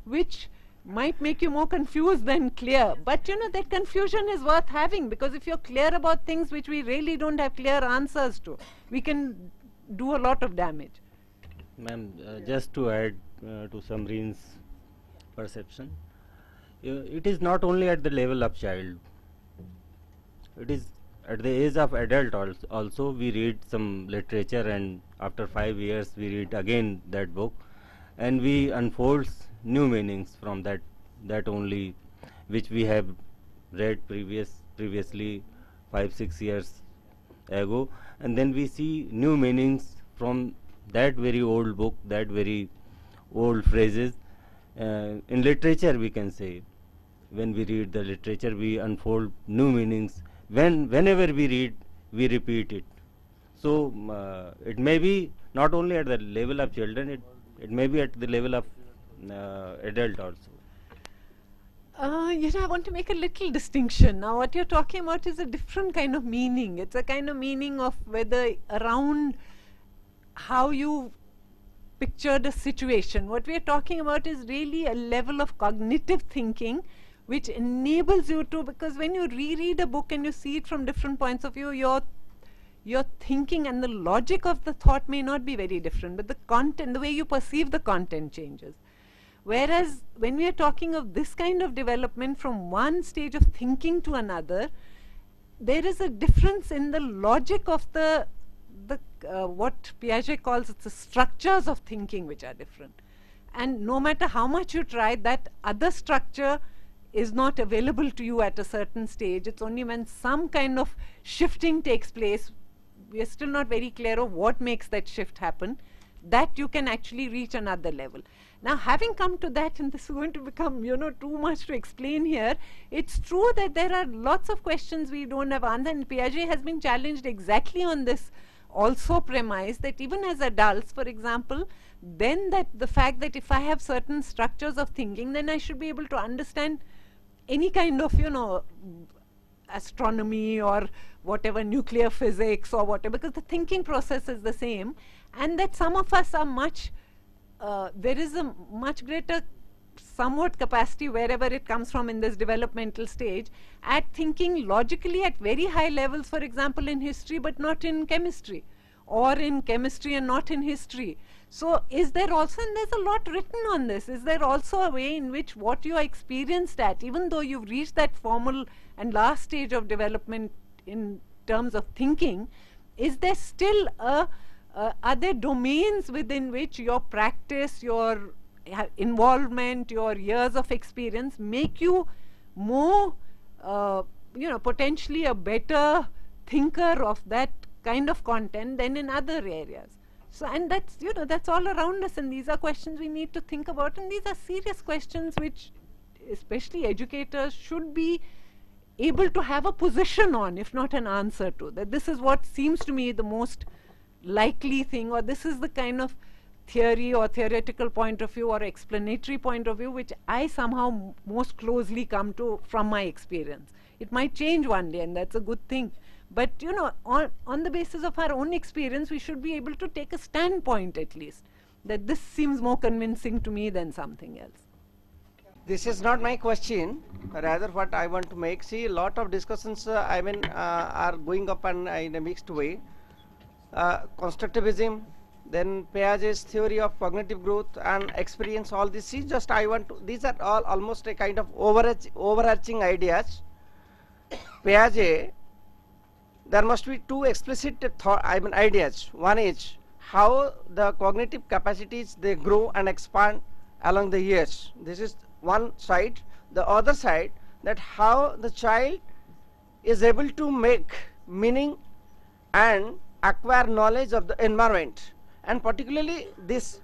which might make you more confused than clear. But you know, that confusion is worth having, because if you're clear about things which we really don't have clear answers to, we can do a lot of damage. Ma'am, just to add to Samreen's perception, it is not only at the level of child, it is at the age of adult also. We read some literature, and after 5 years we read again that book, and we unfold new meanings from that only, which we have read previously 5-6 years ago, and then we see new meanings from that very old book, that very old phrases. In literature, we can say, when we read the literature, we unfold new meanings. Whenever we read, we repeat it. So it may be not only at the level of children, it may be at the level of adult also. You know, I want to make a little distinction. Now, what you're talking about is a different kind of meaning. It's a kind of meaning of whether around how you pictured a situation. What we're talking about is really a level of cognitive thinking which enables you to, because when you reread a book and you see it from different points of view, your thinking and the logic of the thought may not be very different, but the content, the way you perceive the content changes. Whereas when we are talking of this kind of development from one stage of thinking to another, there is a difference in the logic of the what Piaget calls the structures of thinking, which are different. And no matter how much you try, that other structure is not available to you at a certain stage. It's only when some kind of shifting takes place, we are still not very clear of what makes that shift happen, that you can actually reach another level. Now, having come to that, and this is going to become, you know, too much to explain here, it's true that there are lots of questions we don't have answered, and Piaget has been challenged exactly on this also premise, that even as adults, for example, then that the fact that if I have certain structures of thinking, then I should be able to understand any kind of, you know, astronomy or whatever, nuclear physics or whatever, because the thinking process is the same, and that some of us are much, there is a much greater somewhat capacity, wherever it comes from in this developmental stage, at thinking logically at very high levels, for example in history but not in chemistry, or in chemistry and not in history. So is there also, and there's a lot written on this, is there also a way in which what you are experienced at, even though you've reached that formal and last stage of development in terms of thinking, is there still are there domains within which your practice, your involvement, your years of experience make you more, you know, potentially a better thinker of that kind of content than in other areas? So, and that's, you know, that's all around us, and these are questions we need to think about, and these are serious questions which especially educators should be able to have a position on, if not an answer to. That this is what seems to me the most likely thing, or this is the kind of theory or theoretical point of view or explanatory point of view which I somehow most closely come to from my experience. It might change one day, and that's a good thing. But, you know, on the basis of our own experience, we should be able to take a standpoint at least, that this seems more convincing to me than something else. This is not my question, rather what I want to make. See, a lot of discussions, are going up and in a mixed way. Constructivism, then Piaget's theory of cognitive growth and experience, all this is just these are all almost a kind of overarching ideas. Piaget, there must be two explicit ideas. One is how the cognitive capacities, they grow and expand along the years. This is one side. The other side, that how the child is able to make meaning and acquire knowledge of the environment, and particularly this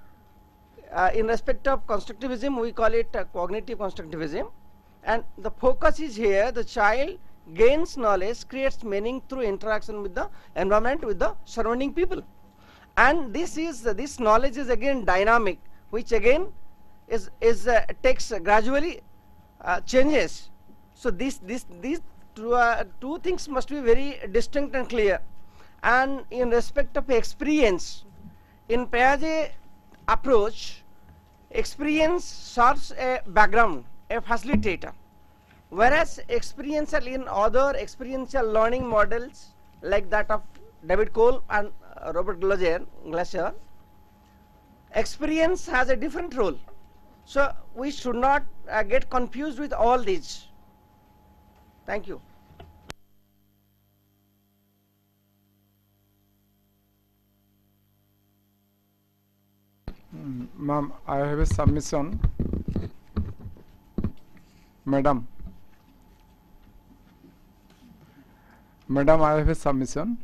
in respect of constructivism, we call it cognitive constructivism, and the focus is here, the child gains knowledge, creates meaning through interaction with the environment, with the surrounding people, and this knowledge is again dynamic, which again is takes gradually changes. So these two things must be very distinct and clear. And in respect of experience, in Piaget approach, experience serves a background, a facilitator. Whereas experiential in other experiential learning models like that of David Cole and Robert Glaser, experience has a different role. So we should not get confused with all these. Thank you. Ma'am, I have a submission. Madam, I have a submission.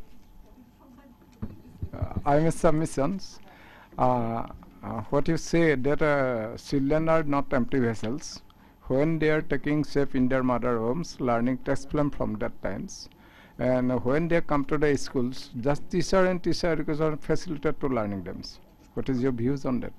I have a submissions. What you say that children are not empty vessels. When they are taking shape in their mother homes, learning takes place from that times. And when they come to the schools, just teacher and teacher education facilitate to learning them. What is your views on that?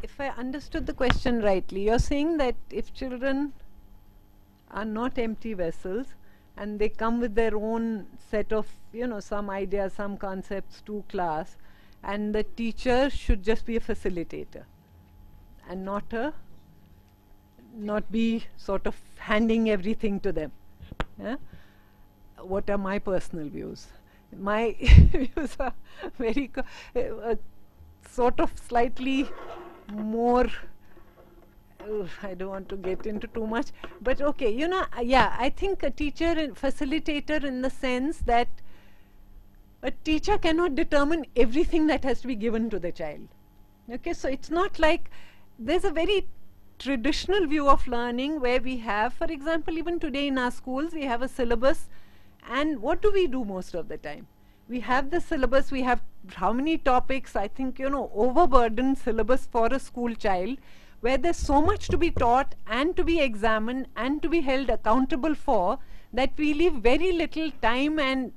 If I understood the question rightly, you're saying that if children are not empty vessels and they come with their own set of, some ideas, some concepts to class, and the teacher should just be a facilitator and not be sort of handing everything to them. Yeah? What are my personal views? My views are very sort of slightly more, I don't want to get into too much, but okay, yeah, I think a teacher and facilitator in the sense that a teacher cannot determine everything that has to be given to the child. Okay, so it's not like there's a very traditional view of learning where we have, for example, even today in our schools, we have a syllabus, and what do we do most of the time? We have the syllabus, we have how many topics, I think, overburdened syllabus for a school child, where there's so much to be taught and to be examined and to be held accountable for, that we leave very little time and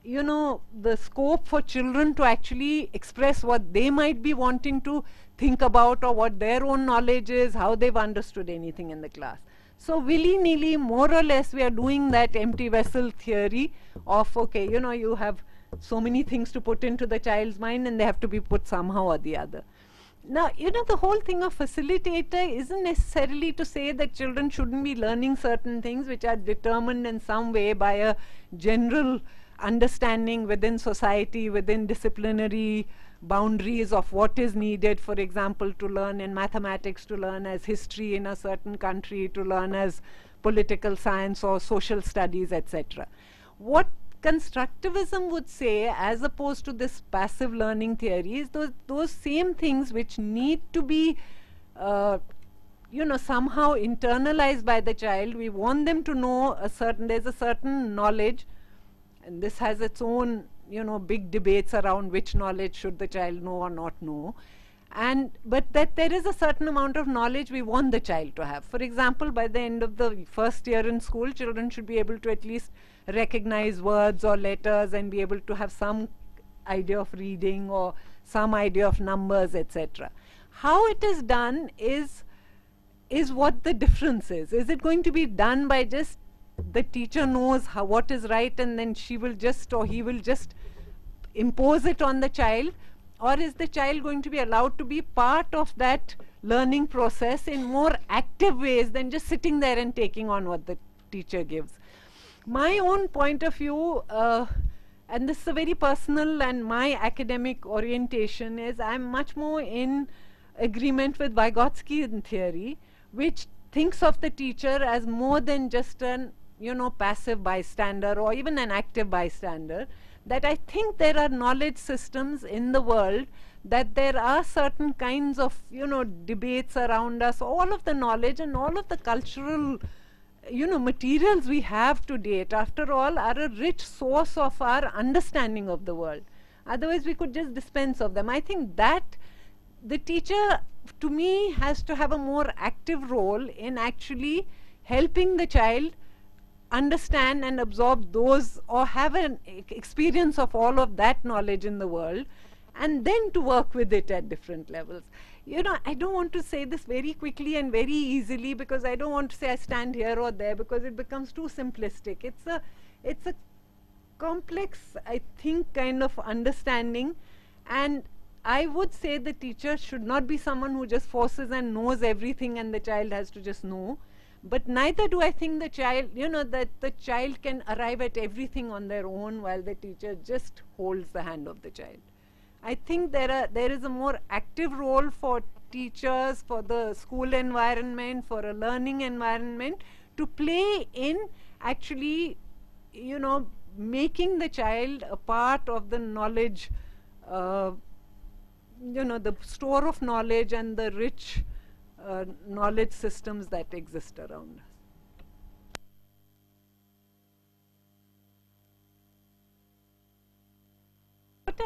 the scope for children to actually express what they might be wanting to think about, or what their own knowledge is, how they've understood anything in the class. So willy-nilly, more or less, we are doing that empty vessel theory of, okay, you have so many things to put into the child's mind and they have to be put somehow or the other. Now, the whole thing of facilitator isn't necessarily to say that children shouldn't be learning certain things which are determined in some way by a general understanding within society, within disciplinary boundaries of what is needed, for example, to learn in mathematics, to learn as history in a certain country, to learn as political science or social studies, etc. What constructivism would say, as opposed to this passive learning theory, is those same things which need to be somehow internalized by the child. We want them to know there's a certain knowledge, and this has its own big debates around which knowledge should the child know or not know, but that there is a certain amount of knowledge we want the child to have. For example, by the end of the first year in school, children should be able to at least recognize words or letters and be able to have some idea of reading or some idea of numbers, etc. How it is done is what the difference is. Is it going to be done by just the teacher knows what is right and then she will just, or he will just impose it on the child, or is the child going to be allowed to be part of that learning process in more active ways than just sitting there and taking on what the teacher gives? My own point of view, and this is a very personal and my academic orientation, is I'm much more in agreement with Vygotskian theory, which thinks of the teacher as more than just an passive bystander or even an active bystander. That I think there are knowledge systems in the world, that there are certain kinds of debates around us. All of the knowledge and all of the cultural materials we have to date, after all, are a rich source of our understanding of the world. Otherwise we could just dispense of them. I think that the teacher, to me, has to have a more active role in actually helping the child understand and absorb those, or have an experience of all of that knowledge in the world, and then to work with it at different levels. You know, I don't want to say this very quickly and very easily, because I don't want to say I stand here or there, because it becomes too simplistic. It's a complex, I think, kind of understanding, and I would say the teacher should not be someone who just forces and knows everything and the child has to just know. But neither do I think the child, you know, that the child can arrive at everything on their own while the teacher just holds the hand of the child. I think there is a more active role for teachers, for the school environment, for a learning environment to play in actually, you know, making the child a part of the knowledge, you know, the store of knowledge and the rich knowledge systems that exist around us.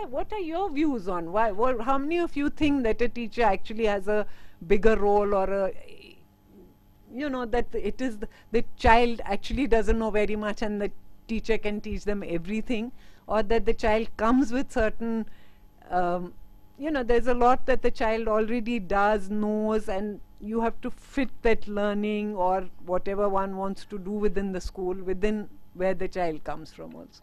What are your views on how many of you think that a teacher actually has a bigger role, or a, you know, that it is the child actually doesn't know very much and the teacher can teach them everything, or that the child comes with certain you know, there's a lot that the child already does, knows, and you have to fit that learning or whatever one wants to do within the school, within where the child comes from also.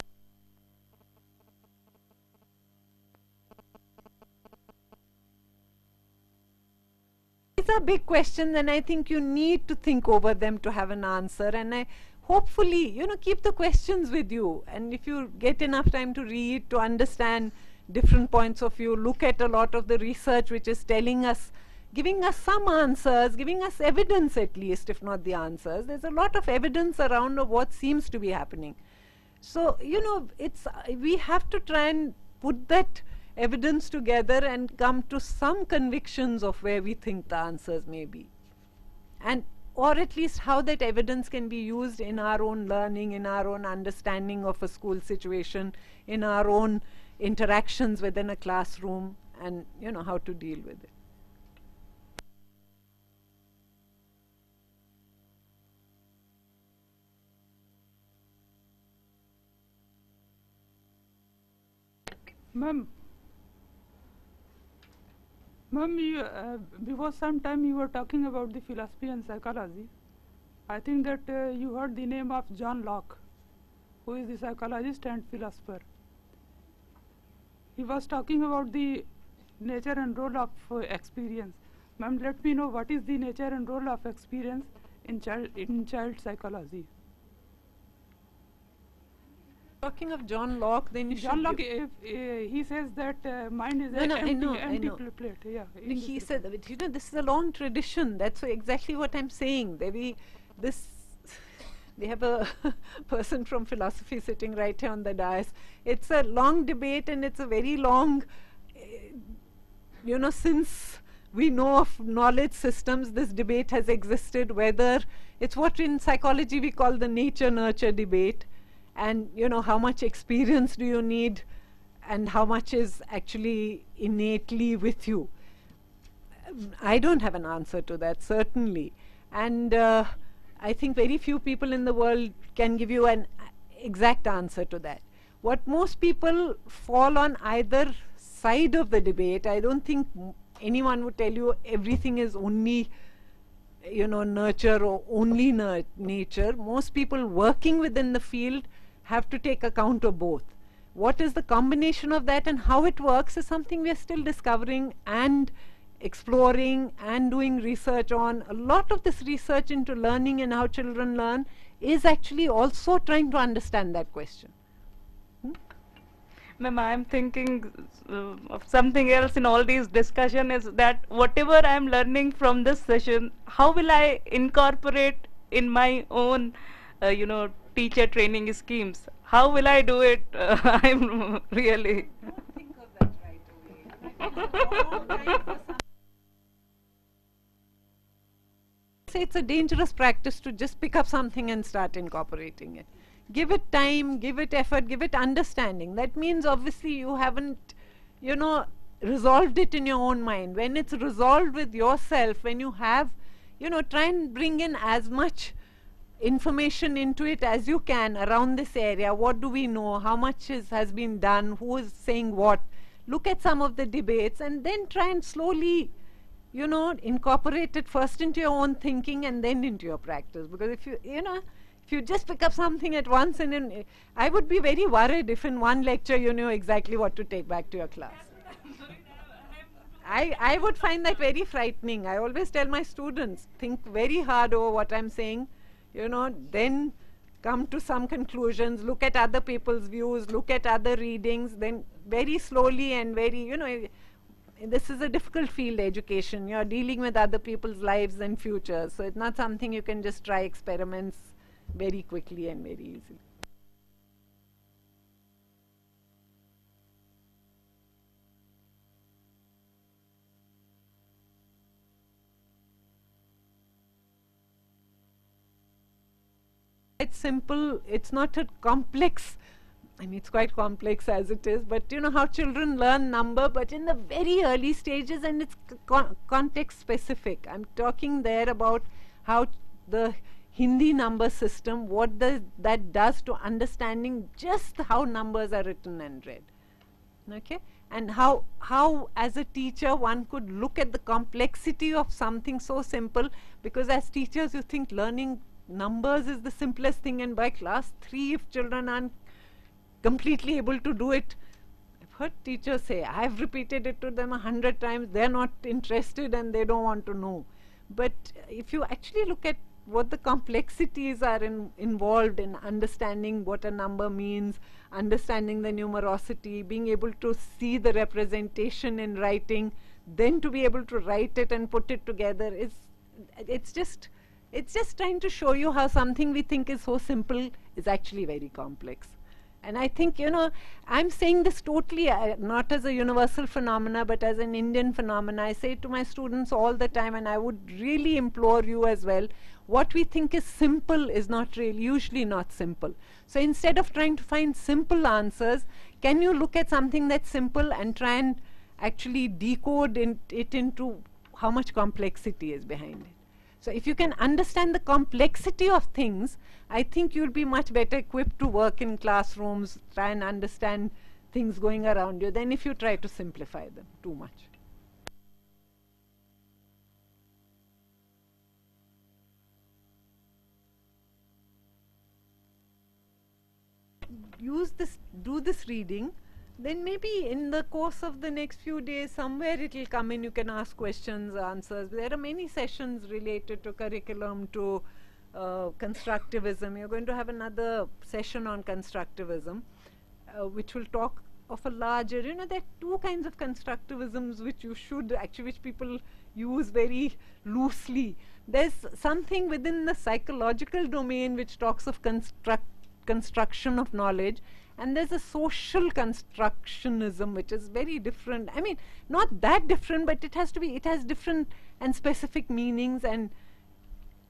These are big questions, and I think you need to think over them to have an answer, and I hopefully, you know, keep the questions with you, and if you get enough time to read, to understand different points of view, look at a lot of the research which is telling us, giving us some answers, giving us evidence at least, if not the answers. There's a lot of evidence around of what seems to be happening. So, you know, we have to try and put that evidence together and come to some convictions of where we think the answers may be. And or at least how that evidence can be used in our own learning, in our own understanding of a school situation, in our own interactions within a classroom, and, you know, how to deal with it. Ma'am, before some time you were talking about the philosophy and psychology. I think that you heard the name of John Locke, who is the psychologist and philosopher. He was talking about the nature and role of experience. Ma'am, let me know what is the nature and role of experience in child psychology. Talking of John Locke, then John Locke, he says that mind is an empty plate. Yeah, he said that, you know, this is a long tradition. That's exactly what I'm saying. We have a person from philosophy sitting right here on the dais. It's a long debate, and it's a very long, you know, since we know of knowledge systems, this debate has existed, whether it's what in psychology we call the nature-nurture debate, and, you know, how much experience do you need and how much is actually innately with you. I don't have an answer to that, certainly. And I think very few people in the world can give you an exact answer to that. What most people fall on either side of the debate, I don't think anyone would tell you everything is only, you know, nurture or only nature. Most people working within the field have to take account of both. What is the combination of that and how it works is something we are still discovering and exploring and doing research on. A lot of this research into learning and how children learn is actually also trying to understand that question. Ma'am, I'm thinking of something else in all these discussion is that whatever I'm learning from this session, how will I incorporate in my own, you know, teacher training schemes? How will I do it? I'm really... Think of that right away. Say it's a dangerous practice to just pick up something and start incorporating it. Give it time, give it effort, give it understanding. That means obviously you haven't, you know, resolved it in your own mind. When it's resolved with yourself, when you have, you know, try and bring in as much information into it as you can around this area. What do we know? How much has been done? Who is saying what? look at some of the debates, and then try and slowly, you know, incorporate it first into your own thinking and then into your practice. Because if you just pick up something at once, and then I would be very worried if in one lecture you knew exactly what to take back to your class. I would find that very frightening. I always tell my students, think very hard over what I'm saying, you know, then come to some conclusions, look at other people's views, look at other readings, then very slowly and very, you know, this is a difficult field, education. You're dealing with other people's lives and futures. So it's not something you can just try experiments very quickly and very easily. It's simple, it's not a complex, I mean, it's quite complex as it is, but you know how children learn number, but in the very early stages, and it's context specific. I'm talking there about how the Hindi number system, what that does to understanding just how numbers are written and read. Okay? And how as a teacher one could look at the complexity of something so simple, because as teachers you think learning numbers is the simplest thing, and by class 3 if children aren't completely able to do it, I've heard teachers say, I've repeated it to them 100 times, they're not interested and they don't want to know. But if you actually look at what the complexities are involved in understanding what a number means, understanding the numerosity, being able to see the representation in writing, then to be able to write it and put it together, it's just trying to show you how something we think is so simple is actually very complex. And I think, you know, I'm saying this totally not as a universal phenomena, but as an Indian phenomena. I say it to my students all the time, and I would really implore you as well, what we think is simple is not really, usually not simple. So instead of trying to find simple answers, can you look at something that's simple and try and actually decode it into how much complexity is behind it? So if you can understand the complexity of things, I think you'll be much better equipped to work in classrooms, try and understand things going around you, than if you try to simplify them too much. Do this reading, then maybe in the course of the next few days, somewhere it will come in, you can ask questions, answers. There are many sessions related to curriculum, to constructivism. You're going to have another session on constructivism, which will talk of a larger, you know, there are two kinds of constructivisms which you should actually, which people use very loosely. There's something within the psychological domain which talks of construction of knowledge, and there's a social constructionism which is very different. I mean, not that different, but it has different and specific meanings, and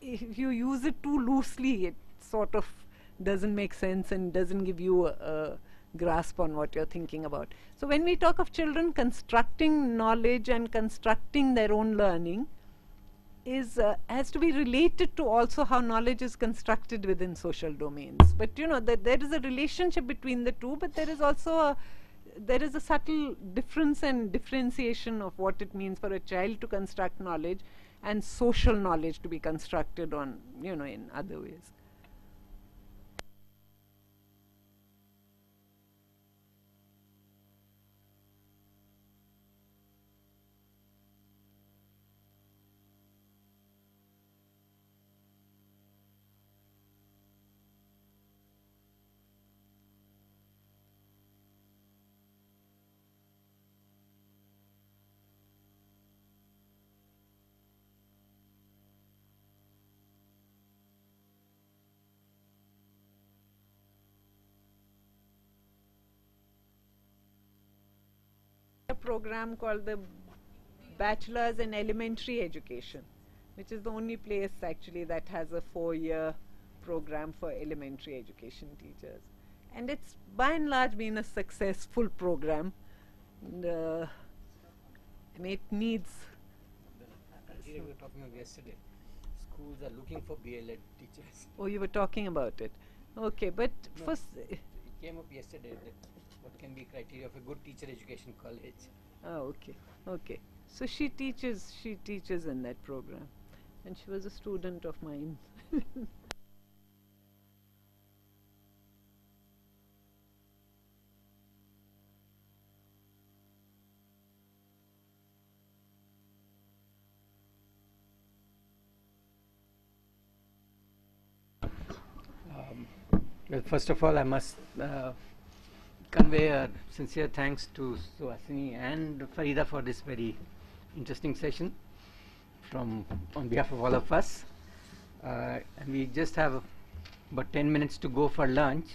if you use it too loosely, it sort of doesn't make sense and doesn't give you a grasp on what you're thinking about. So when we talk of children constructing knowledge and constructing their own learning, has to be related to also how knowledge is constructed within social domains. But you know that there is a relationship between the two, but there is also a subtle difference and differentiation of what it means for a child to construct knowledge and social knowledge to be constructed on, you know, in other ways. A program called the Bachelor's in Elementary Education, which is the only place actually that has a 4-year program for elementary education teachers. And it's by and large been a successful program. And, I mean, it needs... We were talking about yesterday. Schools are looking for BLEd teachers. Oh, you were talking about it. Okay, but no, first... it came up yesterday that what can be criteria of a good teacher education college. Oh, okay, okay. So she teaches in that program, and she was a student of mine. Well, first of all, I must convey a sincere thanks to Suvasini and Farida for this very interesting session on behalf of all of us. And we just have about 10 minutes to go for lunch.